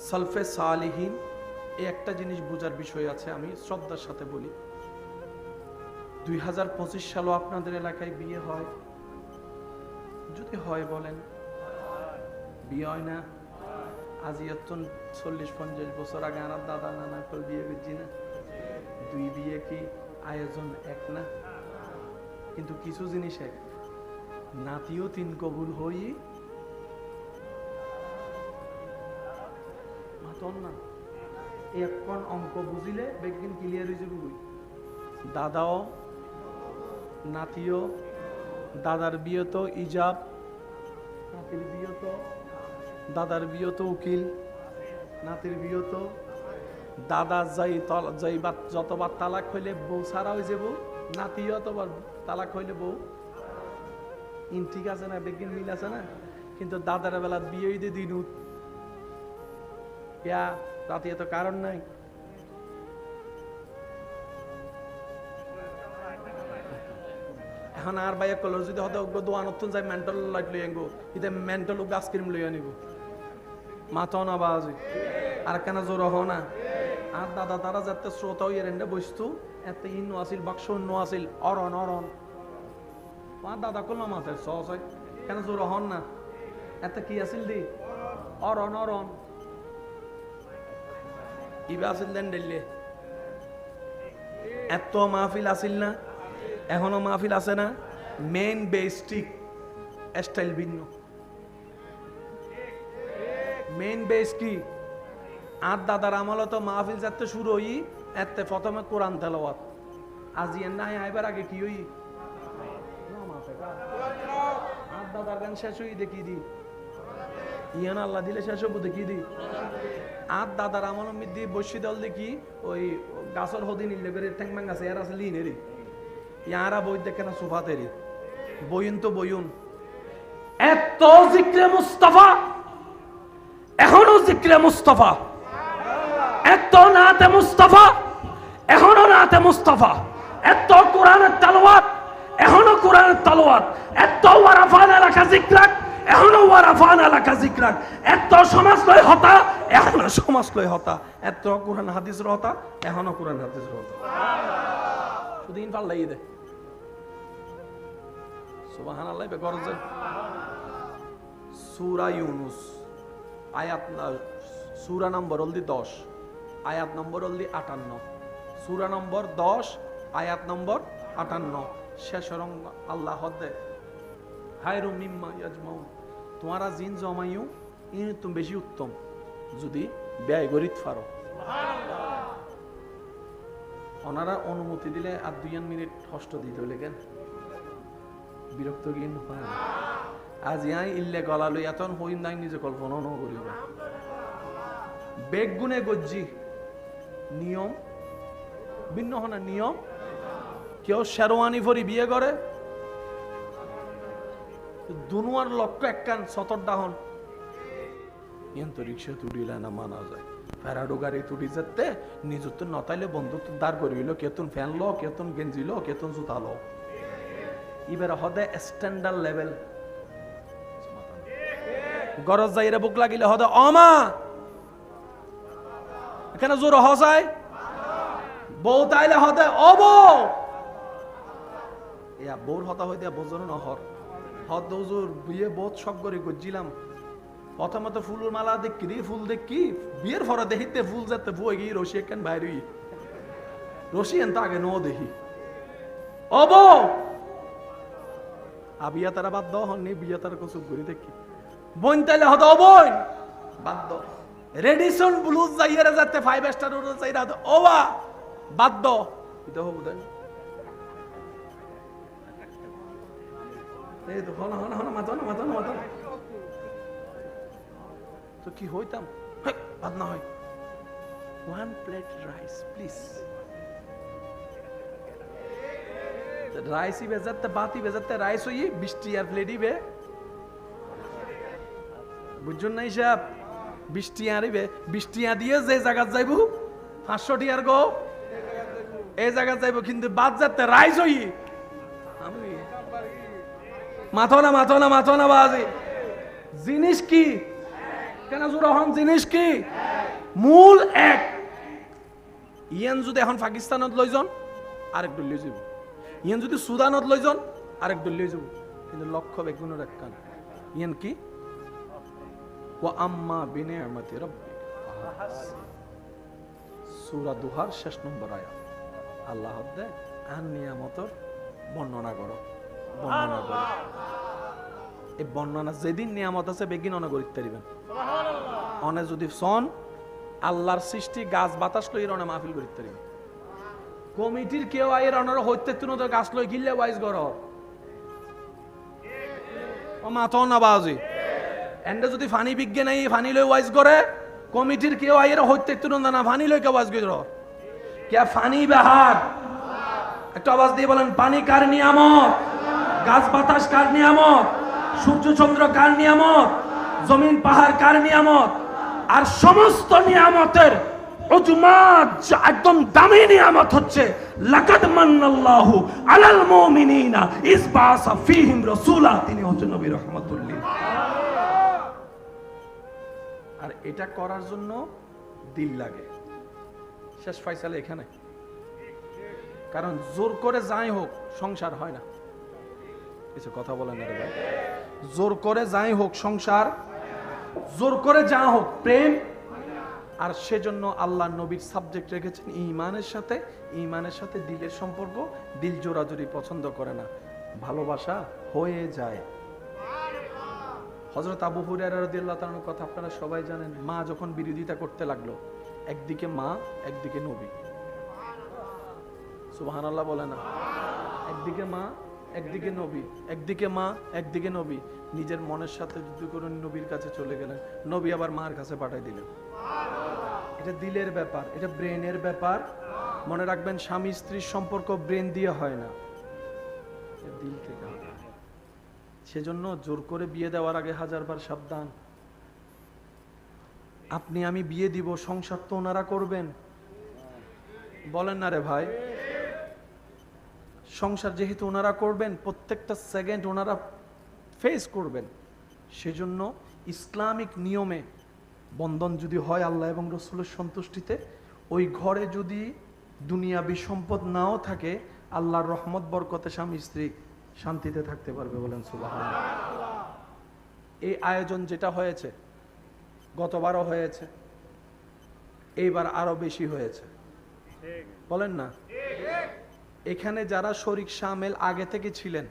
সালফে সালিহিন, এই একটা জিনিস বোঝার বিষয় আছে, আমি শ্রদ্ধার সাথে বলি। 2025 সালও আপনাদের এলাকায় বিয়ে হয়? যদি হয় বলেন, বিয়ে হয় না? আজিয়াতুন 40-50 বছর আগে আমার দাদা নানা করে বিয়ে করছি না? দুই বিয়ে কি আয়োজন এক না? কিন্তু কিছু জিনিস এক। নাতিও 3 কবুল হই মাতন না, এখন অঙ্ক বুঝিলে বেগিন ক্লিয়ার হয়ে যাবে। দাদাও নাতিও, দাদার বিয়ে তো ইজাব, নাতির বিয়ে তো, দাদার বিয়ে তো উকিল, নাতির বিয়ে তো দাদা যতবার তালাক হইলে বউ ছাড়া হয়ে যাব, নাতি অতবার তালাক হইলে বউ। ইন ঠিক আছে না, বেগিন মিল আছে না? কিন্তু দাদার বেলা বিয়ে দিয়ে দিন রাতে এত কারণ নাই। এখন আর ভাই কল যদি হতে দোয়া নতুন যাই মেন্টাল লাইট লই আনবো ইতে মেন্টাল আইসক্রিম লই আনিব মাথা না বাজি আর কেন জোর হ না আর দাদা তারা যাতে শ্রোতা হইয়ে রেন্ডে বসতু এত ইন্ন আসিল বাক্স অন্য আসিল অরণ অরণ আর দাদা করলাম মাথায় সহজ হয় কেন জোর হন না এত কি আসিল দি অরণ অরণ ইবা আসিল দেন ডেললে এত মাহফিল আসিল না এখনো মাহফিল আছে না মেইন বেস্টিক স্টাইল ভিন্ন মেইন বেস কি আর দাদার আমল তো মাহফিল যাতে শুরু হই এতে প্রথমে কোরআন তেলাওয়াত আজ ইয়ান নাই আইবার আগে কি হই আর দাদার গান শেষ হই দেখি দি ইয়ান আল্লাহ দিলে শেষ হবো দেখি দি আর দাদার আমল মিদি বসি দল দেখি ওই গাছর হদি নিলে করে ঠ্যাং ম্যাং আছে এর আছে লিনেরি ইয়ারা বই দেখে না সুফাতেরি বইন তো বইন এত জিক্রে মুস্তাফা এখনো জিক্রে মুস্তাফা এত নাতে মুস্তাফা এখনো নাতে মুস্তাফা এত কোরআনের তেলাওয়াত এখনো কোরআনের তেলাওয়াত এত ওয়ারাফান এলাকা জিকরাক এখনো ওয়ারাফান এলাকা জিকরাক এত সমাজ লয় হতা এখনো সমাজ লয় হতা এত কোরআন হাদিসের হতা এখনো কোরআন হাদিসের হতা সুদিন পাল্লাই দে সুবহানাল্লাহ বে গরজে সূরা ইউনুস আয়াত সূরা নম্বর হলদি 10 আয়াত নম্বর হলদি 58 সূরা নম্বর 10 আয়াত নম্বর 58 শেষ রং আল্লাহ হদে হায়রু মিম্মা ইয়াজমাউন তোমারা জিন জমাইও ইন তুমি বেশি উত্তম যদি ব্যয় করিত পারো সুবহানাল্লাহ ওনারা অনুমতি দিলে আর 2 মিনিট কষ্ট দিতে হলে কেন বিরক্ত কিন হয় আজ ইয়াই ইল্লে গলা লই এতন হইন নাই নিজে কল্পনা ন করিব বেগুনে গজ্জি নিয়ম ভিন্ন হনা নিয়ম কেউ শেরওয়ানি পরি বিয়ে করে দুনুয়ার লক্ষ্য একখান সতর ডাহন ইয়ন্ত রিক্সা তুড়িলে না মানা যায় ফেরাডো গাড়ি তুড়ি যেতে নিজত্ব নতাইলে বন্ধুত্ব দাঁড় করিল কেতন ফ্যান লো কেতন গেঞ্জি লো কেতন জুতা লো এবার হদে স্ট্যান্ডার্ড লেভেল গরজ যাইরে বুক লাগিলে হদে অমা এখানে জোর হসায় বউ তাইলে হদে অব ইয়া বউর হতা হইতে বোঝন নহর হদ দৌজুর বিয়ে বহুত শখ করে গজিলাম প্রথমত ফুলের মালা দেখি রে ফুল দেখি বিয়ের ফরা দেখিতে ফুল যাতে বই গিয়ে রশি একখান বাইরে রশি এন আগে ন দেখি অব আবিয়া তারা বাদ দাও হননি বিয়া তারা কসুক করে দেখি বইন তাইলে হতো অবইন বাদ দাও রেডিসন ব্লুজ যাইয়ারে যাতে 5 স্টার রোড যাইরা হতো ওবা বাদ দাও এটা হবো দেন এই তো হন হন হন মাথা তো কি হইতাম বাদ না হয় 1 প্লেট রাইস প্লিজ রাইসই বেজাতে বাতি বেজাতে রাইস হই 20 টি আর প্লেটই বে বুঝুন নাই সাহেব 20 টি আরিবে 20 টি দিয়ে যে জায়গা যাইবো 500 টি আর গো এই জায়গা যাইবো কিন্তু বাদ যাতে রাইস হই আমি মাথা না বাজি জিনিস কি কেন জোরা হন জিনিস কি মূল এক ইয়ান যদি এখন পাকিস্তানত লই যান আরেক দল লই যাব ইয়ান যদি সুদানত লই যান আরেক দল লই যাব কিন্তু লক্ষ্য বেগুনের একখান ইয়ান কি ওয়া আম্মা বিনিআমাতি রাব্বিকা সূরা দুহার শেষ নম্বর আয়াত আল্লাহ দে আর নিয়ামতের বর্ণনা করো এই বর্ণনা যেদিন নিয়ামত আছে বেগিন অনে করিতে পারিবেন সুবহানাল্লাহ অনে যদি সন আল্লাহর সৃষ্টি গাছ বাতাস লই রনে মাহফিল করিতে পারিবেন কমিটির কেউ আইর অনর হইতে তুনো তো গাছ লই গিল্লে ওয়াইজ গর ও মাথা না বাজি এন্ড যদি ফানি বিজ্ঞান নাই ফানি লই ওয়াইজ করে কমিটির কেউ আইর হইতে তুনো না ফানি লই কে ওয়াইজ গর কে ফানি বাহার একটা আওয়াজ দিয়ে বলেন পানি কার নিয়ামত গাছ বাতাস কার নিয়ামত সূর্য চন্দ্র কার নিয়ামত জমিন পাহাড় কার নিয়ামত আর সমস্ত নিয়ামতের উজমাত একদম দামি নিয়ামত হচ্ছে লাকাদ মান্নাল্লাহু আলাল মুমিনিনা ইজ বাসা ফীহিম রাসূলা, তিনি হচ্ছেন নবী রাহমাতুল লিল। আর এটা করার জন্য দিল লাগে। শেষ ফয়সালা এখানে, কারণ জোর করে যাই হোক সংসার হয় না। কিছু কথা বলেন না রে ভাই। জোর করে যাই হোক সংসার, জোর করে যা হোক প্রেম। আর সেজন্য আল্লাহ নবীর সাবজেক্ট রেখেছেন ঈমানের সাথে, ঈমানের সাথে দিলের সম্পর্ক। দিল জোরাজুরি পছন্দ করে না, ভালোবাসা হয়ে যায়। হযরত আবু হুরায়রা রাদিয়াল্লাহু তাআলার কথা আপনারা সবাই জানেন। মা যখন বিরোধিতা করতে লাগলো, একদিকে মা একদিকে নবী, সুবহানাল্লাহ বলে না, একদিকে মা একদিকে নবী, একদিকে মা একদিকে নবী, নিজের মনের সাথে যুদ্ধ করে নবীর কাছে চলে গেলেন, নবী আবার মার কাছে পাঠিয়ে দিলেন। এটা দিলের ব্যাপার, এটা ব্রেনের ব্যাপার। মনে রাখবেন, স্বামী স্ত্রীর সম্পর্ক ব্রেন দিয়ে হয় না, দিল থেকে হয়। সেজন্য জোর করে বিয়ে দেওয়ার আগে হাজারবার সাবধান। আপনি আমি বিয়ে দিব, সংসার তো ওনারা করবেন, বলেন না রে ভাই। সংসার যেহেতু ওনারা করবেন, প্রত্যেকটা সেকেন্ড ওনারা ফেস করবেন। সেজন্য ইসলামিক নিয়মে বন্ধন যদি হয় আল্লাহ এবং রসুলের সন্তুষ্টিতে, ওই ঘরে যদি দুনিয়াবি সম্পদ নাও থাকে, আল্লাহর রহমত বরকতে স্বামী স্ত্রী শান্তিতে থাকতে পারবে, বলেন সুবহানাল্লাহ। এই আয়োজন যেটা হয়েছে, গতবারও হয়েছে, এইবার আরো বেশি হয়েছে, বলেন না। এখানে যারা শরীক শামেল আগে থেকে ছিলেন,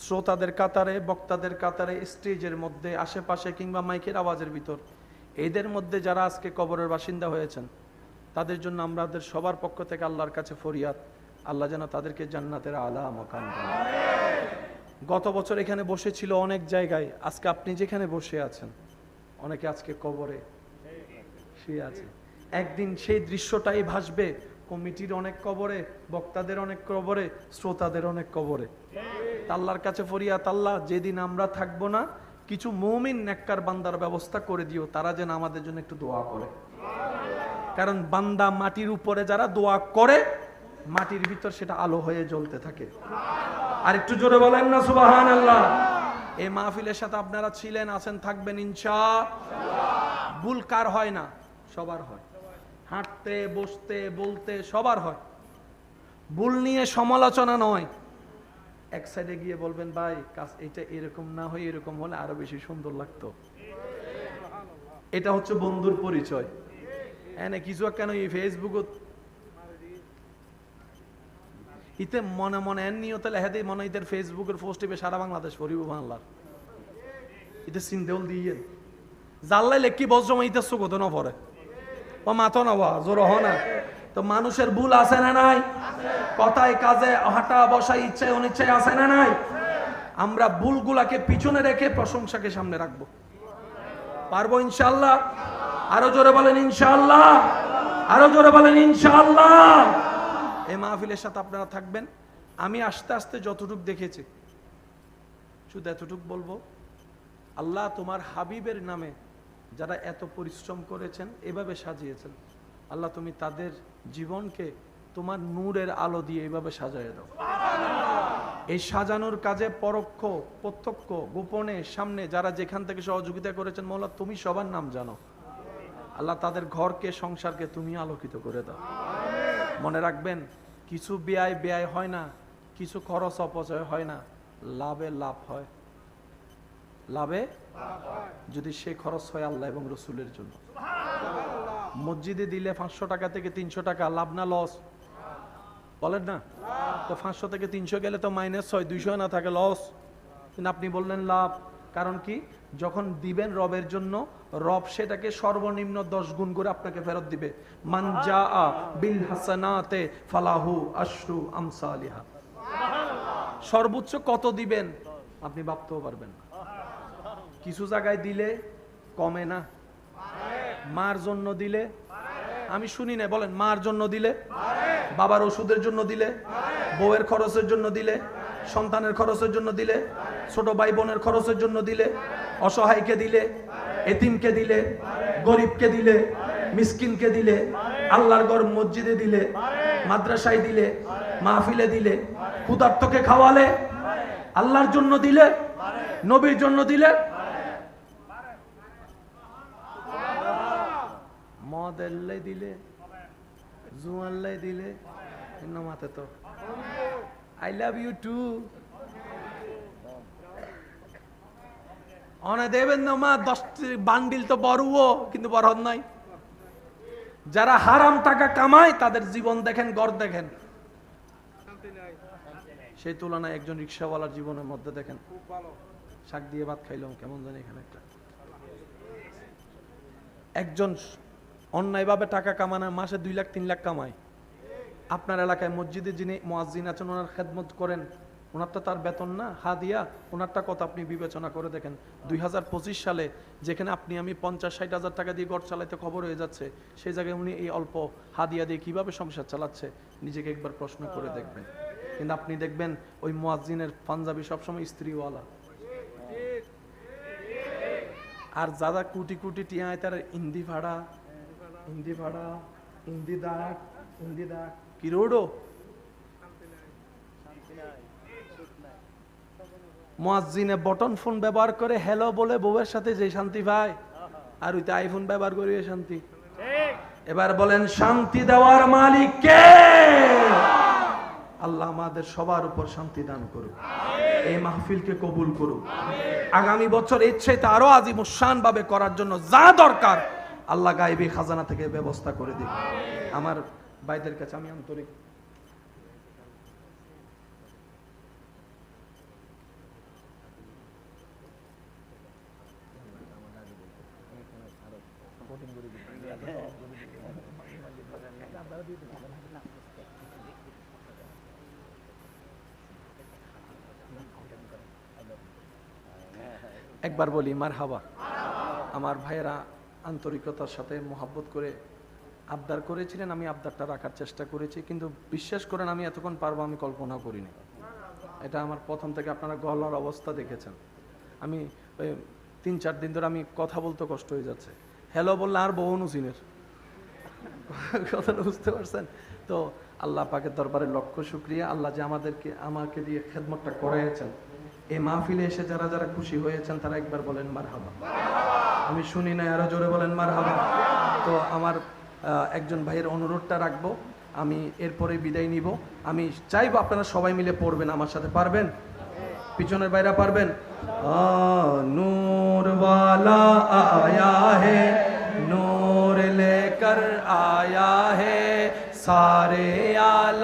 শ্রোতাদের কাতারে, বক্তাদের কাতারে, স্টেজের মধ্যে, আশেপাশে কিংবা মাইকের আওয়াজের ভিতর, এদের মধ্যে যারা আজকে কবরের বাসিন্দা হয়েছেন, তাদের জন্য আমাদের সবার পক্ষ থেকে আল্লাহর কাছে ফরিয়াদ, আল্লাহ যেন তাদেরকে জান্নাতের আলা মাকাম দেন। গত বছর এখানে বসেছিল অনেক জায়গায়, আজকে আপনি যেখানে বসে আছেন, অনেকে আজকে কবরে শুয়ে আছে। একদিন সেই দৃশ্যটাই ভাসবে, কমিটির অনেক কবরে, বক্তাদের অনেক কবরে, শ্রোতাদের অনেক কবরে। আল্লাহর কাছে ফরিয়াদ, আল্লাহ যেদিন আমরা থাকবো না, কিছু মুমিন নেককার বান্দার ব্যবস্থা করে দিও, তারা যেন আমাদের জন্য একটু দোয়া করে। কারণ বান্দা মাটির উপরে যারা দোয়া করে, মাটির ভিতর সেটা আলো হয়ে জ্বলতে থাকে। আর একটু জোরে বলেন না সুবহানাল্লাহ। এই মাহফিলের সাথে আপনারা ছিলেন, আছেন, থাকবেন ইনশাআল্লাহ। ভুল কার হয় না? সবার হয়। হাঁটতে, বসতে, বলতে সবার হয়। ভুল নিয়ে সমালোচনা নয়। এক সাইডে গিয়ে বলবেন, ভাই কাজ এটা এরকম না হয়ে এরকম হলে আরো বেশি সুন্দর লাগতো। এটা হচ্ছে বন্ধুর পরিচয়। এনে কিছু কেন এই ফেসবুকত ইতে মনে মনে এন নিয়তে লেখা দিই, মনে ইতের ফেসবুকের পোস্ট দিবে সারা বাংলাদেশ পড়িব বাংলার। ইতে চিন্তেও দিয়ে জানলাই লেখি বজ্রমা ইতে সুগত না পড়ে ও মাথো না বা জোর হ না। তো মানুষের ভুল আছে না নাই? কথায় কাজে হাঁটা বসা, ইচ্ছায় অনিচ্ছায় আছে না নাই? আমরা ভুলগুলাকে পিছনে রেখে প্রশংসাকে সামনে রাখবো, পারবো ইনশাআল্লাহ। আরো জোরে বলেন ইনশাআল্লাহ, আরো জোরে বলেন ইনশাআল্লাহ। এই মাহফিলের সাথে আপনারা থাকবেন। আমি আস্তে আস্তে যতটুক দেখেছি শুধু এতটুক বলবো, আল্লাহ তোমার হাবিবের নামে যারা এত পরিশ্রম করেছেন, এভাবে সাজিয়েছেন, আল্লাহ তুমি তাদের জীবনকে তোমার নূরের আলো দিয়ে এইভাবে সাজায় দাও। এই সাজানোর কাজে পরোক্ষ, প্রত্যক্ষ, গোপনে, সামনে যারা যেখান থেকে সহযোগিতা করেছেন, মৌলা তুমি সবার নাম জানো। আল্লাহ তাদের ঘরকে, সংসারকে তুমি আলোকিত করে দাও। মনে রাখবেন, কিছু ব্যয় হয় না, কিছু খরচ অপচয় হয় না, লাভে লাভ হয়। লাভে যদি সে খরচ হয় আল্লাহ এবং রসুলের জন্য। মসজিদে দিলে 500 টাকা থেকে 300 টাকা, লাভ না লস? বলেন না। তো 500 থেকে 300 গেলে তো মাইনাস হয়, 200 না থাকে লস। কিন্তু আপনি বললেন লাভ। কারণ কি? যখন দিবেন রবের জন্য, রব সেটাকে সর্বনিম্ন 10 গুণ করে আপনাকে ফেরত দিবে। মান জাআ বিল হাসানাতে ফালাহু আশরু আমসালিহা। সর্বোচ্চ কত দিবেন আপনি ভাবতেও পারবেন না। কিছু জায়গায় দিলে কমে না, মার জন্য দিলে, আমি শুনি না, বলেন, মার জন্য দিলে, বাবার ওষুধের জন্য দিলে, বউয়ের খরচের জন্য দিলে, সন্তানের খরচের জন্য দিলে, ছোট ভাই বোনের খরচের জন্য দিলে, অসহায়কে দিলে, এতিমকে দিলে, গরিবকে দিলে, মিসকিনকে দিলে, আল্লাহর ঘর মসজিদে দিলে, মাদ্রাসায় দিলে, মাহফিলে দিলে, ক্ষুধার্তকে খাওয়ালে, আল্লাহর জন্য দিলে, নবীর জন্য দিলে, মদ আল্লাহ দিলে, জুয়াল্লাহ দিলে, মাতে তো আই লাভ ইউ টু অনে দেবেন না মা 10 বান্ডিল তো বড়ও কিন্তু বড় নাই। যারা হারাম টাকা কামায় তাদের জীবন দেখেন, গড় দেখেন, সেই তুলনায় একজন রিকশাওয়ালার জীবনের মধ্যে দেখেন, শাক দিয়ে ভাত খাইলাম কেমন জানি এখানে একটা। একজন অন্যায়ভাবে টাকা কামানোর মাসে 2 লাখ 3 লাখ কামায়, আপনার এলাকায় মসজিদে যিনি মুয়াজ্জিন আছেন ওনার খেদমত করেন, ওনারটা তার বেতন না, হাদিয়া, ওনারটা কত আপনি বিবেচনা করে দেখেন। 2025 সালে যেখানে আপনি আমি 50-60 হাজার টাকা দিয়ে ঘর চালাইতে খবর হয়ে যাচ্ছে, সেই জায়গায় উনি এই অল্প হাদিয়া দিয়ে কিভাবে সংসার চালাচ্ছে, নিজেকে একবার প্রশ্ন করে দেখবেন। কিন্তু আপনি দেখবেন ওই মুয়াজ্জিনের পাঞ্জাবি সবসময় স্ত্রীওয়ালা, আর যারা কোটি কোটি টিয়ায় তার ইন্দি ভাড়া, ইন্দি দাগ কি রোডো। মুয়াজ্জিনে বটন ফোন ব্যবহার করে হ্যালো বলে বউয়ের সাথে যে শান্তি পায়, আর ওইতে আইফোন ব্যবহার করে শান্তি। এবার বলেন শান্তি দেওয়ার মালিক কে? আল্লাহ আমাদের সবার উপর শান্তি দান করুক, এই মাহফিলকে কবুল করুক। আগামী বছর এর চাইতে আরো আজিমুশান ভাবে করার জন্য যা দরকার আল্লাহ গায়বী খাজানা থেকে ব্যবস্থা করে দিন। আমার ভাইদের কাছে আমি আন্তরিক একবার বলি মারহাবা। আমার ভাইয়েরা আন্তরিকতার সাথে মোহাব্বত করে আবদার করেছিলেন, আমি আবদারটা রাখার চেষ্টা করেছি, কিন্তু বিশ্বাস করেন আমি এতক্ষণ পারবো আমি কল্পনা করিনি। এটা আমার প্রথম থেকে আপনারা গলার অবস্থা দেখেছেন। আমি 3-4 দিন ধরে আমি কথা বলতে কষ্ট হয়ে যাচ্ছে, হ্যালো বললে আর বহু নুসিনের কথাটা বুঝতে পারছেন তো। আল্লাহ পাকের দরবারে লক্ষ শুকরিয়া, আল্লাহ যে আমাকে দিয়ে খেদমতটা করাইছেন। এই মাহফিলে এসে যারা যারা খুশি হয়েছেন তারা একবার বলেন মারহাবা। আমি শুনি না, আরো জোরে বলেন মারহাবা। তো আমার একজন ভাইয়ের অনুরোধটা রাখবো, আমি এরপরে বিদায় নিব। আমি চাইবো আপনারা সবাই মিলে পড়বেন আমার সাথে, পারবেন? পিছনের ভাইরা পারবেন? নূর वाला आया है, नूर लेकर आया है, सारे आलम